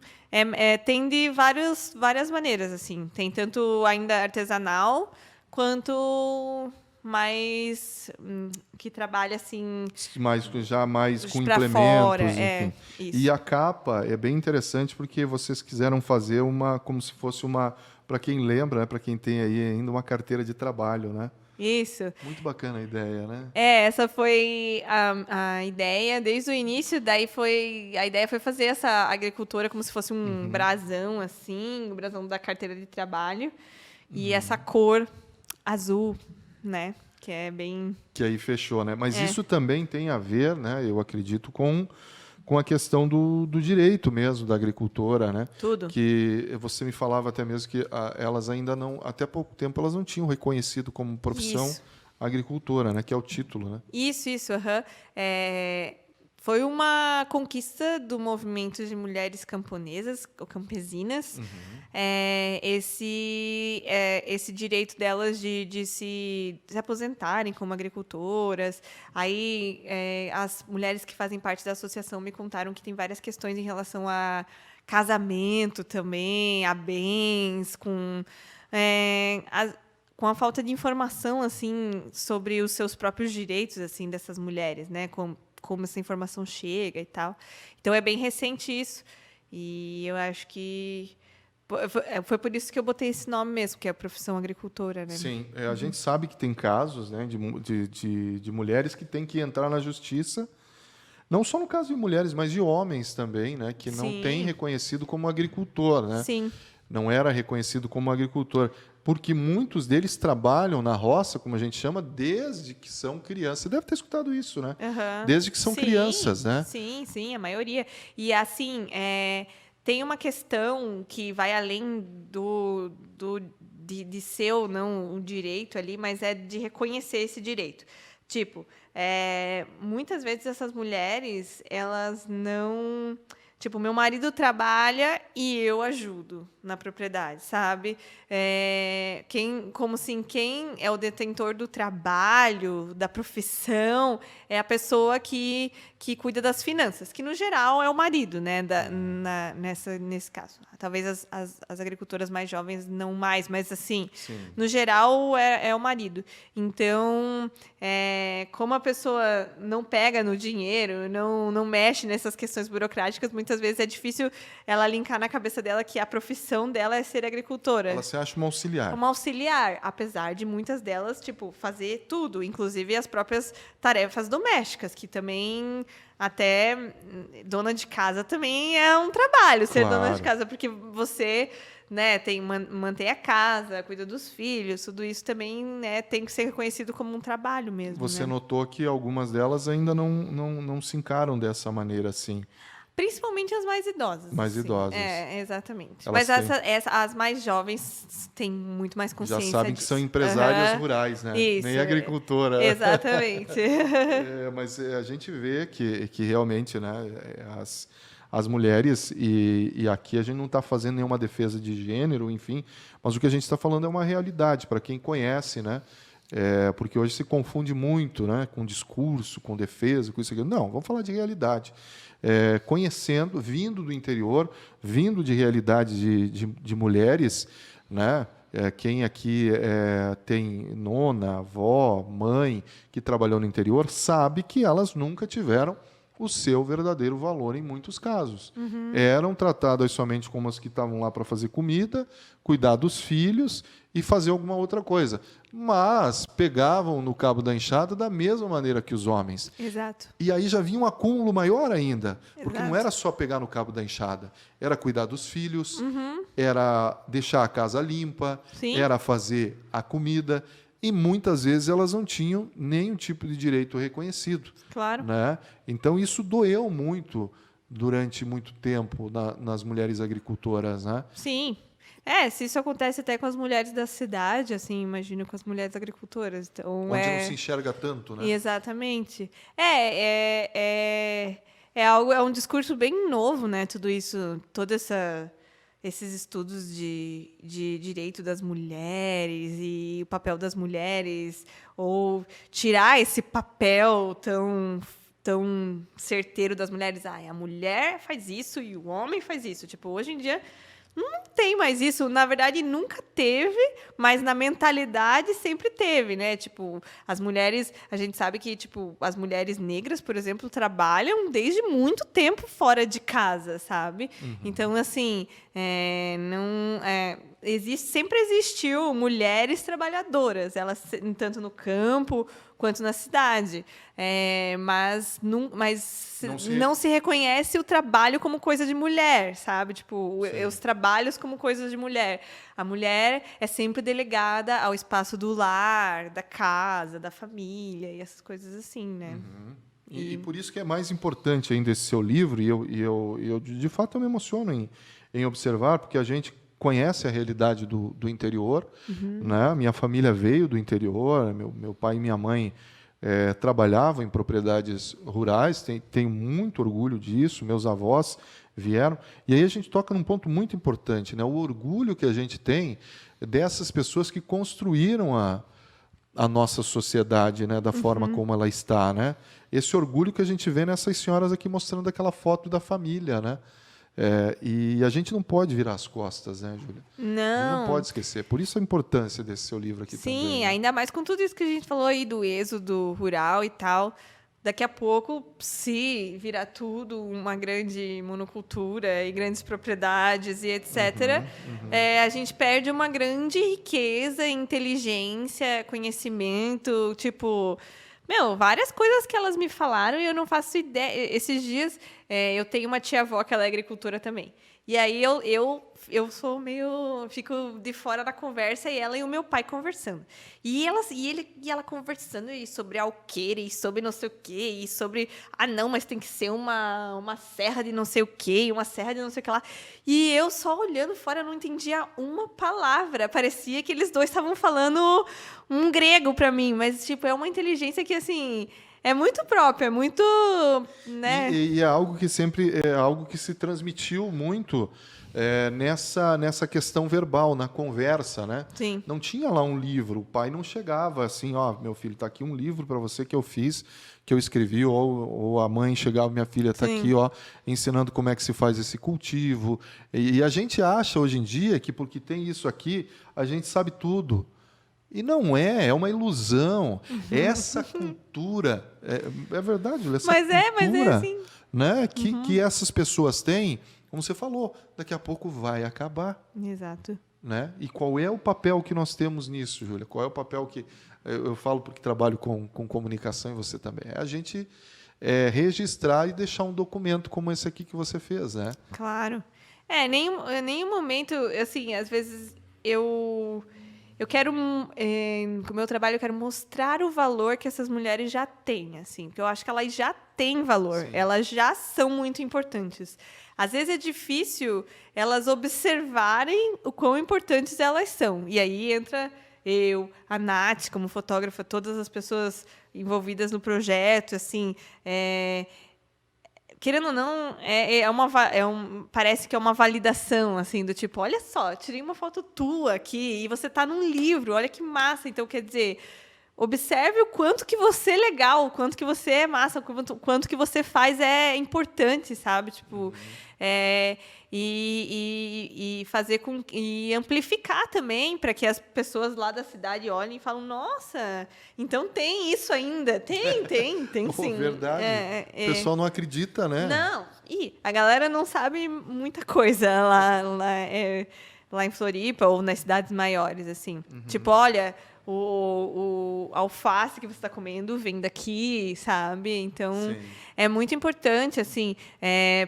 tem de várias maneiras, assim. Tem tanto ainda artesanal, quanto mais que trabalha, assim... Já mais com pra implementos, fora, enfim. isso. E a capa é bem interessante porque vocês quiseram fazer como se fosse para quem lembra, né, para quem tem aí ainda uma carteira de trabalho, né? Isso. Muito bacana a ideia, né? Essa foi a ideia desde o início. A ideia foi fazer essa agricultura como se fosse um brasão, assim, o brasão da carteira de trabalho. E essa cor azul, né? Que é bem... Que aí fechou, né? Mas isso também tem a ver, né? Eu acredito, com a questão do direito mesmo da agricultora, né? Tudo. Que você me falava até mesmo que elas ainda não, até pouco tempo, elas não tinham reconhecido como profissão agricultora, né? Que é o título, né? Isso, aham. Foi uma conquista do movimento de mulheres camponesas, ou campesinas, esse direito delas de se aposentarem como agricultoras. Aí, as mulheres que fazem parte da associação me contaram que tem várias questões em relação a casamento também, a bens, com a falta de informação, assim, sobre os seus próprios direitos, assim, dessas mulheres, né? Como essa informação chega e tal. Então, é bem recente isso. E eu acho que foi por isso que eu botei esse nome mesmo, que é a profissão agricultora, né? Sim, a gente sabe que tem casos, né, de mulheres que têm que entrar na justiça, não só no caso de mulheres, mas de homens também, né, que não têm reconhecido como agricultor, né? Sim. Não era reconhecido como agricultor, porque muitos deles trabalham na roça, como a gente chama, desde que são crianças. Você deve ter escutado isso, né? Desde que são crianças, né? Sim, a maioria. E, assim, tem uma questão que vai além de ser ou não um direito ali, mas é de reconhecer esse direito. Tipo, muitas vezes essas mulheres, elas não... Tipo, meu marido trabalha e eu ajudo na propriedade, sabe? Quem é o detentor do trabalho, da profissão, é a pessoa que cuida das finanças, que no geral é o marido, né? Nesse caso. Talvez as agricultoras mais jovens não mais, mas assim, no geral é o marido. Então, como a pessoa não pega no dinheiro, não mexe nessas questões burocráticas, muitas vezes é difícil ela linkar na cabeça dela que a profissão dela é ser agricultora. Ela se acha uma auxiliar. Uma auxiliar, apesar de muitas delas, tipo, fazer tudo, inclusive as próprias tarefas domésticas, que também até dona de casa também é um trabalho, ser dona de casa, porque você, né, mantém a casa, cuida dos filhos, tudo isso também, né, tem que ser reconhecido como um trabalho mesmo. Você né? notou que algumas delas ainda não se encaram dessa maneira assim. Principalmente as mais idosas. Mais idosas. Exatamente. Elas Mas as mais jovens têm muito mais consciência já sabem disso. que são empresárias rurais, né? Isso, Nem agricultora. Exatamente. Mas a gente vê que realmente, né, as mulheres, e aqui a gente não está fazendo nenhuma defesa de gênero, enfim, mas o que a gente está falando é uma realidade, para quem conhece, né? Porque hoje se confunde muito, né, com discurso, com defesa, com isso aqui. Não, vamos falar de realidade. Conhecendo, vindo do interior, vindo de realidade de mulheres, né? Quem aqui tem nona, avó, mãe que trabalhou no interior, sabe que elas nunca tiveram o seu verdadeiro valor em muitos casos. Eram tratadas somente como as que estavam lá para fazer comida, cuidar dos filhos e fazer alguma outra coisa. Mas pegavam no cabo da enxada da mesma maneira que os homens. Exato. E aí já vinha um acúmulo maior ainda, porque não Exato. era só pegar no cabo da enxada, era cuidar dos filhos, era deixar a casa limpa, Sim. era fazer a comida, e muitas vezes elas não tinham nenhum tipo de direito reconhecido. Claro. Né? Então isso doeu muito durante muito tempo nas mulheres agricultoras. Né? Sim. Se isso acontece até com as mulheres da cidade, assim, imagino com as mulheres agricultoras. Então, Onde não se enxerga tanto. Né? Exatamente. É um discurso bem novo, né? Tudo isso, esses estudos de direito das mulheres e o papel das mulheres, ou tirar esse papel tão certeiro das mulheres. A mulher faz isso e o homem faz isso. Tipo, hoje em dia não tem mais isso. Na verdade, nunca teve, mas na mentalidade sempre teve, né? Tipo, as mulheres... A gente sabe que, tipo, as mulheres negras, por exemplo, trabalham desde muito tempo fora de casa, sabe? Então, assim, sempre existiu mulheres trabalhadoras, elas tanto no campo quanto na cidade. Mas não se reconhece o trabalho como coisa de mulher, sabe? Tipo, os trabalhos como coisas de mulher. A mulher é sempre delegada ao espaço do lar, da casa, da família e essas coisas assim, né? E por isso que é mais importante ainda esse seu livro, e eu de fato eu me emociono em observar, porque a gente conhece a realidade do interior. Né? Minha família veio do interior, meu pai e minha mãe trabalhavam em propriedades rurais, tenho muito orgulho disso, meus avós vieram. E aí a gente toca num ponto muito importante, né? O orgulho que a gente tem dessas pessoas que construíram a nossa sociedade, né? Da forma como ela está. Né? Esse orgulho que a gente vê nessas senhoras aqui mostrando aquela foto da família. Né? E a gente não pode virar as costas, né, Júlia? Não. Não pode esquecer. Por isso a importância desse seu livro aqui também. Sim, Né? ainda mais com tudo isso que a gente falou aí do êxodo rural e tal. Daqui a pouco, se virar tudo uma grande monocultura e grandes propriedades e etc., a gente perde uma grande riqueza, inteligência, conhecimento, tipo... várias coisas que elas me falaram e eu não faço ideia. Esses dias, eu tenho uma tia-avó que ela é agricultora também. E aí eu sou meio... Fico de fora da conversa e ela e o meu pai conversando. E ela conversando sobre alqueire, e sobre não sei o quê, e sobre... não, mas tem que ser uma serra de não sei o quê, uma serra de não sei o que lá. E eu só olhando fora, não entendia uma palavra. Parecia que eles dois estavam falando um grego para mim. Mas, tipo, é uma inteligência que, assim... É muito próprio, é muito, né? E é algo que sempre se transmitiu muito nessa questão verbal, na conversa, né? Sim. Não tinha lá um livro, o pai não chegava assim, meu filho, está aqui um livro para você que eu fiz, que eu escrevi, ou a mãe chegava, minha filha está aqui, ensinando como é que se faz esse cultivo. E a gente acha hoje em dia que porque tem isso aqui, a gente sabe tudo. E não é uma ilusão. Essa cultura, é verdade, essa cultura, mas é assim. Né, que essas pessoas têm, como você falou, daqui a pouco vai acabar. Exato. Né? E qual é o papel que nós temos nisso, Júlia? Qual é o papel que... Eu falo porque trabalho com comunicação e você também. É a gente registrar e deixar um documento como esse aqui que você fez, né? Claro. Nenhum momento, assim, às vezes eu quero, com o meu trabalho, eu quero mostrar o valor que essas mulheres já têm, assim, porque eu acho que elas já têm valor, Sim. Elas já são muito importantes. Às vezes é difícil elas observarem o quão importantes elas são. E aí entra eu, a Nath, como fotógrafa, todas as pessoas envolvidas no projeto, assim... Querendo ou não, parece que é uma validação, assim, do tipo, olha só, tirei uma foto tua aqui e você está num livro, olha que massa. Então, quer dizer, observe o quanto que você é legal, o quanto que você é massa, o quanto que você faz é importante, sabe? Tipo, e fazer e amplificar também para que as pessoas lá da cidade olhem e falem, nossa, então tem isso ainda. Tem sim. Verdade. O pessoal não acredita, né? Não, e a galera não sabe muita coisa lá em Floripa ou nas cidades maiores, assim. Tipo, olha, o alface que você está comendo vem daqui, sabe? Então, Sim. é muito importante, assim.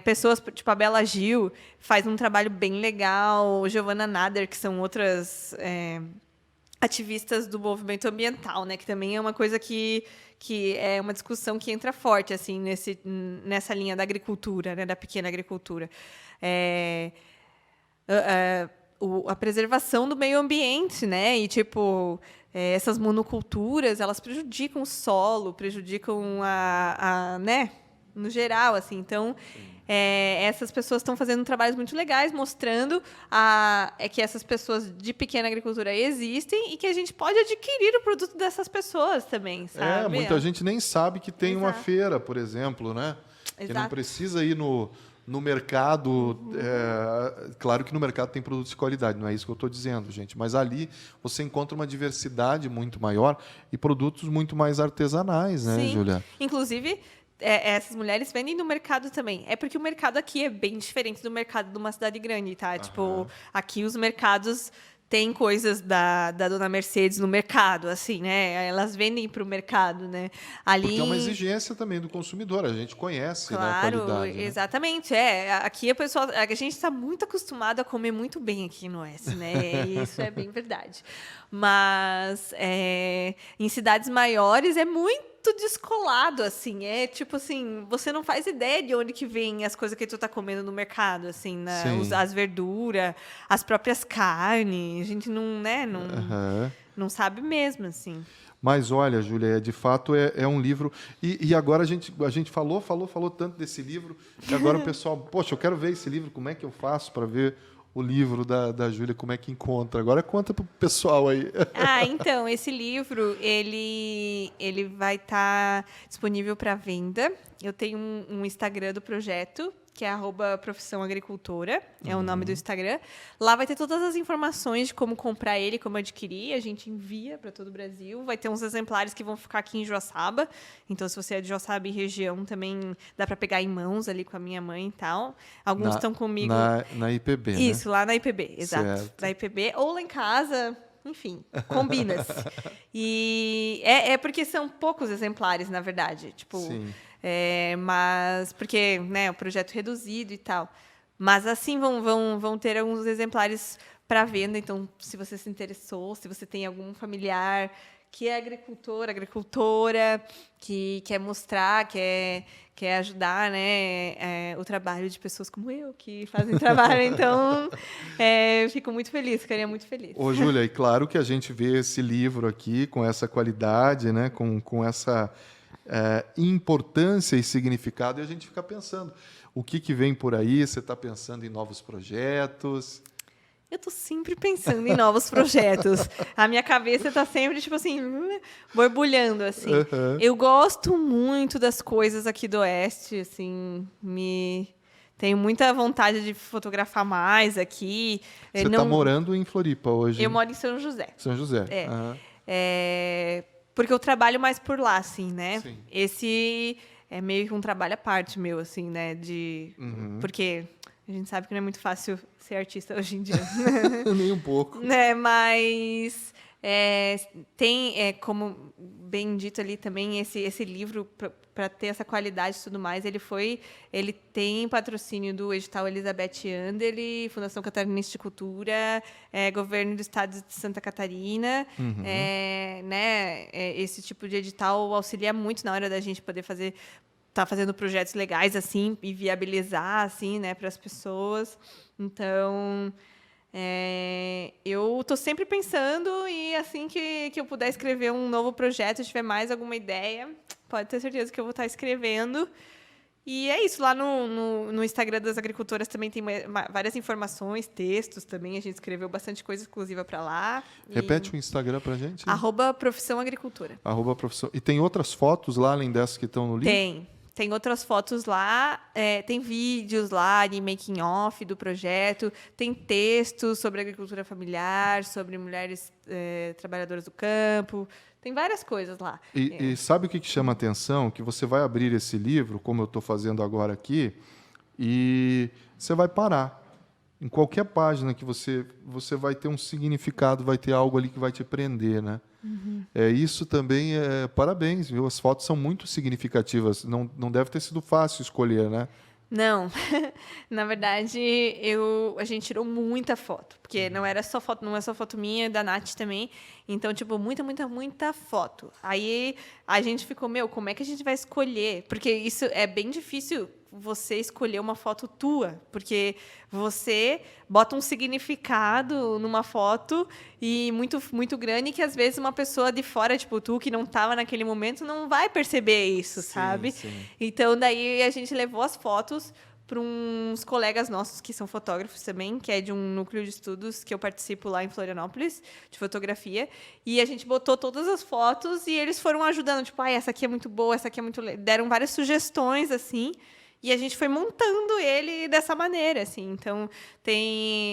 Pessoas, tipo a Bela Gil, faz um trabalho bem legal. Giovanna Nader, que são outras ativistas do movimento ambiental, né? Que também é uma coisa que é uma discussão que entra forte, assim, nessa linha da agricultura, né? Da pequena agricultura. A preservação do meio ambiente, né? E, tipo, essas monoculturas, elas prejudicam o solo, prejudicam né? No geral, assim. Então, essas pessoas estão fazendo trabalhos muito legais, mostrando que essas pessoas de pequena agricultura existem e que a gente pode adquirir o produto dessas pessoas também, sabe? Muita gente nem sabe que tem uma Exato. feira, por exemplo, né? Que não Exato. precisa ir no mercado. Claro que no mercado tem produtos de qualidade, não é isso que eu estou dizendo, gente. Mas ali você encontra uma diversidade muito maior e produtos muito mais artesanais, né, Sim. Júlia? Inclusive, essas mulheres vendem no mercado também. É porque o mercado aqui é bem diferente do mercado de uma cidade grande, tá? Tipo, aqui os mercados têm coisas da Dona Mercedes no mercado, assim, né? Elas vendem para o mercado, né? Ali... Porque é uma exigência também do consumidor, a gente conhece, né, a Claro, qualidade. Né? exatamente. Aqui a gente está muito acostumado a comer muito bem aqui no Oeste, né? E isso é bem verdade. Mas em cidades maiores é muito descolado, assim. É tipo assim, você não faz ideia de onde que vem as coisas que tu tá comendo no mercado, assim, né? As verduras, as próprias carnes. A gente não, né? Não sabe mesmo, assim. Mas olha, Júlia, de fato é um livro. E agora a gente falou tanto desse livro, que agora o pessoal, poxa, eu quero ver esse livro, como é que eu faço para ver o livro da Júlia, como é que encontra? Agora conta pro pessoal aí. Então, esse livro, ele vai estar disponível para venda. Eu tenho um Instagram do projeto, que é @profissãoagricultora, é o nome do Instagram. Lá vai ter todas as informações de como comprar ele, como adquirir. A gente envia para todo o Brasil. Vai ter uns exemplares que vão ficar aqui em Joaçaba. Então, se você é de Joaçaba e região, também dá para pegar em mãos ali com a minha mãe e tal. Alguns estão comigo... Na IPB, né? Isso, lá na IPB, exato. Certo. Na IPB, ou lá em casa... Enfim, combina-se. E porque são poucos exemplares, na verdade. Tipo, Sim. Mas porque, né, o projeto reduzido e tal. Mas assim vão ter alguns exemplares para venda. Então, se você se interessou, se você tem algum familiar que é agricultora, que quer mostrar, quer ajudar, né, o trabalho de pessoas como eu, que fazem trabalho. Então, fico muito feliz, ficaria muito feliz. Ô, Júlia, e claro que a gente vê esse livro aqui com essa qualidade, né, com essa importância e significado, e a gente fica pensando, o que vem por aí? Você está pensando em novos projetos? Eu tô sempre pensando em novos projetos. A minha cabeça tá sempre, tipo assim, borbulhando, assim. Eu gosto muito das coisas aqui do Oeste, assim, tenho muita vontade de fotografar mais aqui. Você está morando em Floripa hoje? Eu moro em São José. São José. Porque eu trabalho mais por lá, assim, né? Sim. Esse é meio que um trabalho à parte meu, assim, né? Porque a gente sabe que não é muito fácil ser artista hoje em dia. Nem um pouco. Né? Mas tem, como bem dito ali também, esse livro, para ter essa qualidade e tudo mais, ele tem patrocínio do edital Elizabeth Anderle, Fundação Catarinense de Cultura, Governo do Estado de Santa Catarina. Né? Esse tipo de edital auxilia muito na hora da gente poder tá fazendo projetos legais assim e viabilizar assim, né, para as pessoas. Então, eu estou sempre pensando, e assim que eu puder escrever um novo projeto, tiver mais alguma ideia, pode ter certeza que eu vou estar escrevendo. E é isso, lá no Instagram das agricultoras também tem várias informações, textos também, a gente escreveu bastante coisa exclusiva para lá. Repete o Instagram pra gente. @profissão agricultura. @profissão. E tem outras fotos lá, além dessas que estão no livro? Tem outras fotos lá, tem vídeos lá de making off do projeto, tem textos sobre agricultura familiar, sobre mulheres trabalhadoras do campo, tem várias coisas lá. E sabe o que chama a atenção? Que você vai abrir esse livro, como eu estou fazendo agora aqui, e você vai parar. Em qualquer página que você vai ter um significado, vai ter algo ali que vai te prender, né? Uhum. Isso também parabéns, viu? As fotos são muito significativas. Não deve ter sido fácil escolher, né? Não, na verdade a gente tirou muita foto, porque não é só foto minha, da Nath também. Então, tipo, muita foto. Aí a gente ficou, como é que a gente vai escolher? Porque isso é bem difícil, você escolher uma foto tua, porque você bota um significado numa foto e muito grande, que às vezes uma pessoa de fora, tipo tu, que não estava naquele momento, não vai perceber isso, sabe? Sim. Então, daí a gente levou as fotos para uns colegas nossos que são fotógrafos também, que é de um núcleo de estudos que eu participo lá em Florianópolis, de fotografia, e a gente botou todas as fotos e eles foram ajudando, tipo, essa aqui é muito boa, essa aqui é muito... Deram várias sugestões, assim, e a gente foi montando ele dessa maneira, assim. Então,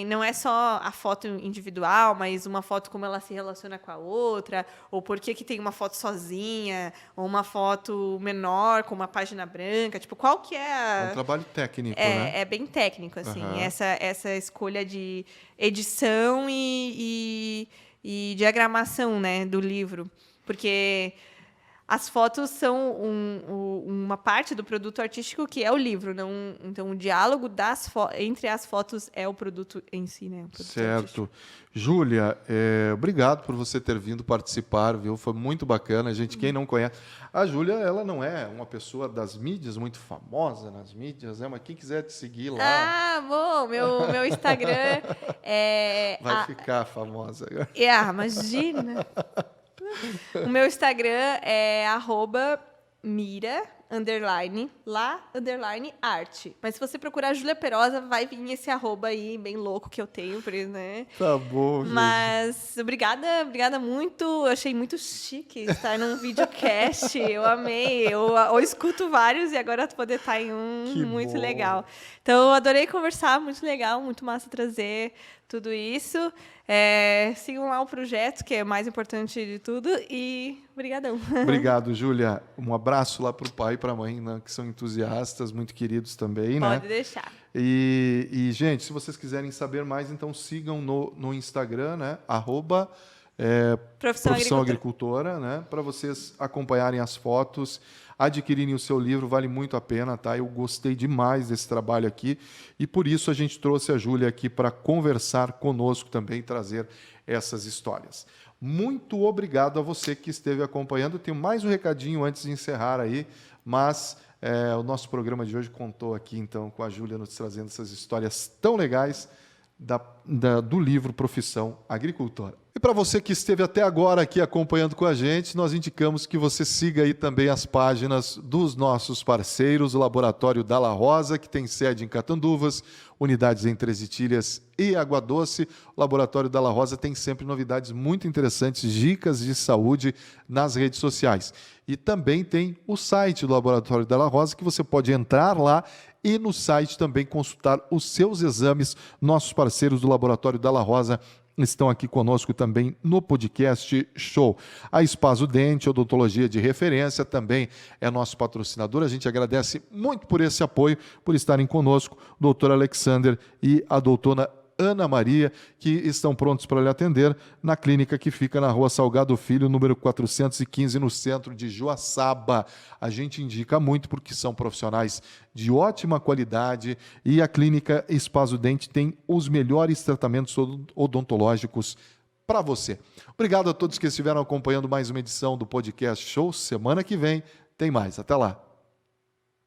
não é só a foto individual, mas uma foto como ela se relaciona com a outra, ou por que tem uma foto sozinha, ou uma foto menor com uma página branca. Tipo, qual que é É um trabalho técnico, né? É bem técnico, assim. Uhum. Essa escolha de edição e diagramação, né, do livro. Porque as fotos são uma parte do produto artístico que é o livro. Então, o diálogo entre as fotos é o produto em si, né? Certo. Artístico. Júlia, obrigado por você ter vindo participar, viu? Foi muito bacana. Quem não conhece... A Júlia, ela não é uma pessoa das mídias, muito famosa nas mídias, né? Mas quem quiser te seguir lá... Bom, meu Instagram é... Vai ficar famosa agora. Imagina! O meu Instagram é @mira _arte. Mas se você procurar Júlia Perosa, vai vir esse @ aí, bem louco que eu tenho, por isso, né? Tá bom, gente. Mas obrigada muito. Eu achei muito chique estar num videocast. Eu amei. Eu escuto vários e agora poder estar em um Que muito bom. legal. Então, eu adorei conversar, muito legal, muito massa trazer tudo isso. Sigam lá o projeto, que é o mais importante de tudo, e brigadão. Obrigado, Júlia. Um abraço lá para o pai e para a mãe, né, que são entusiastas, muito queridos também, né? Pode deixar. E, gente, se vocês quiserem saber mais, então sigam no Instagram, né? Profissão Agricultora, né? Para vocês acompanharem as fotos, adquirirem o seu livro, vale muito a pena, tá? Eu gostei demais desse trabalho aqui e por isso a gente trouxe a Júlia aqui para conversar conosco também, trazer essas histórias. Muito obrigado a você que esteve acompanhando. Tenho mais um recadinho antes de encerrar aí, mas o nosso programa de hoje contou aqui, então, com a Júlia nos trazendo essas histórias tão legais do livro Profissão Agricultora. E para você que esteve até agora aqui acompanhando com a gente, nós indicamos que você siga aí também as páginas dos nossos parceiros, o Laboratório Dalla Rosa, que tem sede em Catanduvas, unidades em Três Itilhas e Água Doce. O Laboratório Dalla Rosa tem sempre novidades muito interessantes, dicas de saúde nas redes sociais. E também tem o site do Laboratório Dalla Rosa, que você pode entrar lá e no site também consultar os seus exames. Nossos parceiros do Laboratório Dalla Rosa estão aqui conosco também no podcast Show. A Espaço Dente, odontologia de referência, também é nosso patrocinador. A gente agradece muito por esse apoio, por estarem conosco, o doutor Alexander e a doutora Ana Maria, que estão prontos para lhe atender na clínica que fica na Rua Salgado Filho, número 415, no centro de Joaçaba. A gente indica muito porque são profissionais de ótima qualidade e a clínica Espaço Dente tem os melhores tratamentos odontológicos para você. Obrigado a todos que estiveram acompanhando mais uma edição do Podcast Show. Semana que vem tem mais. Até lá.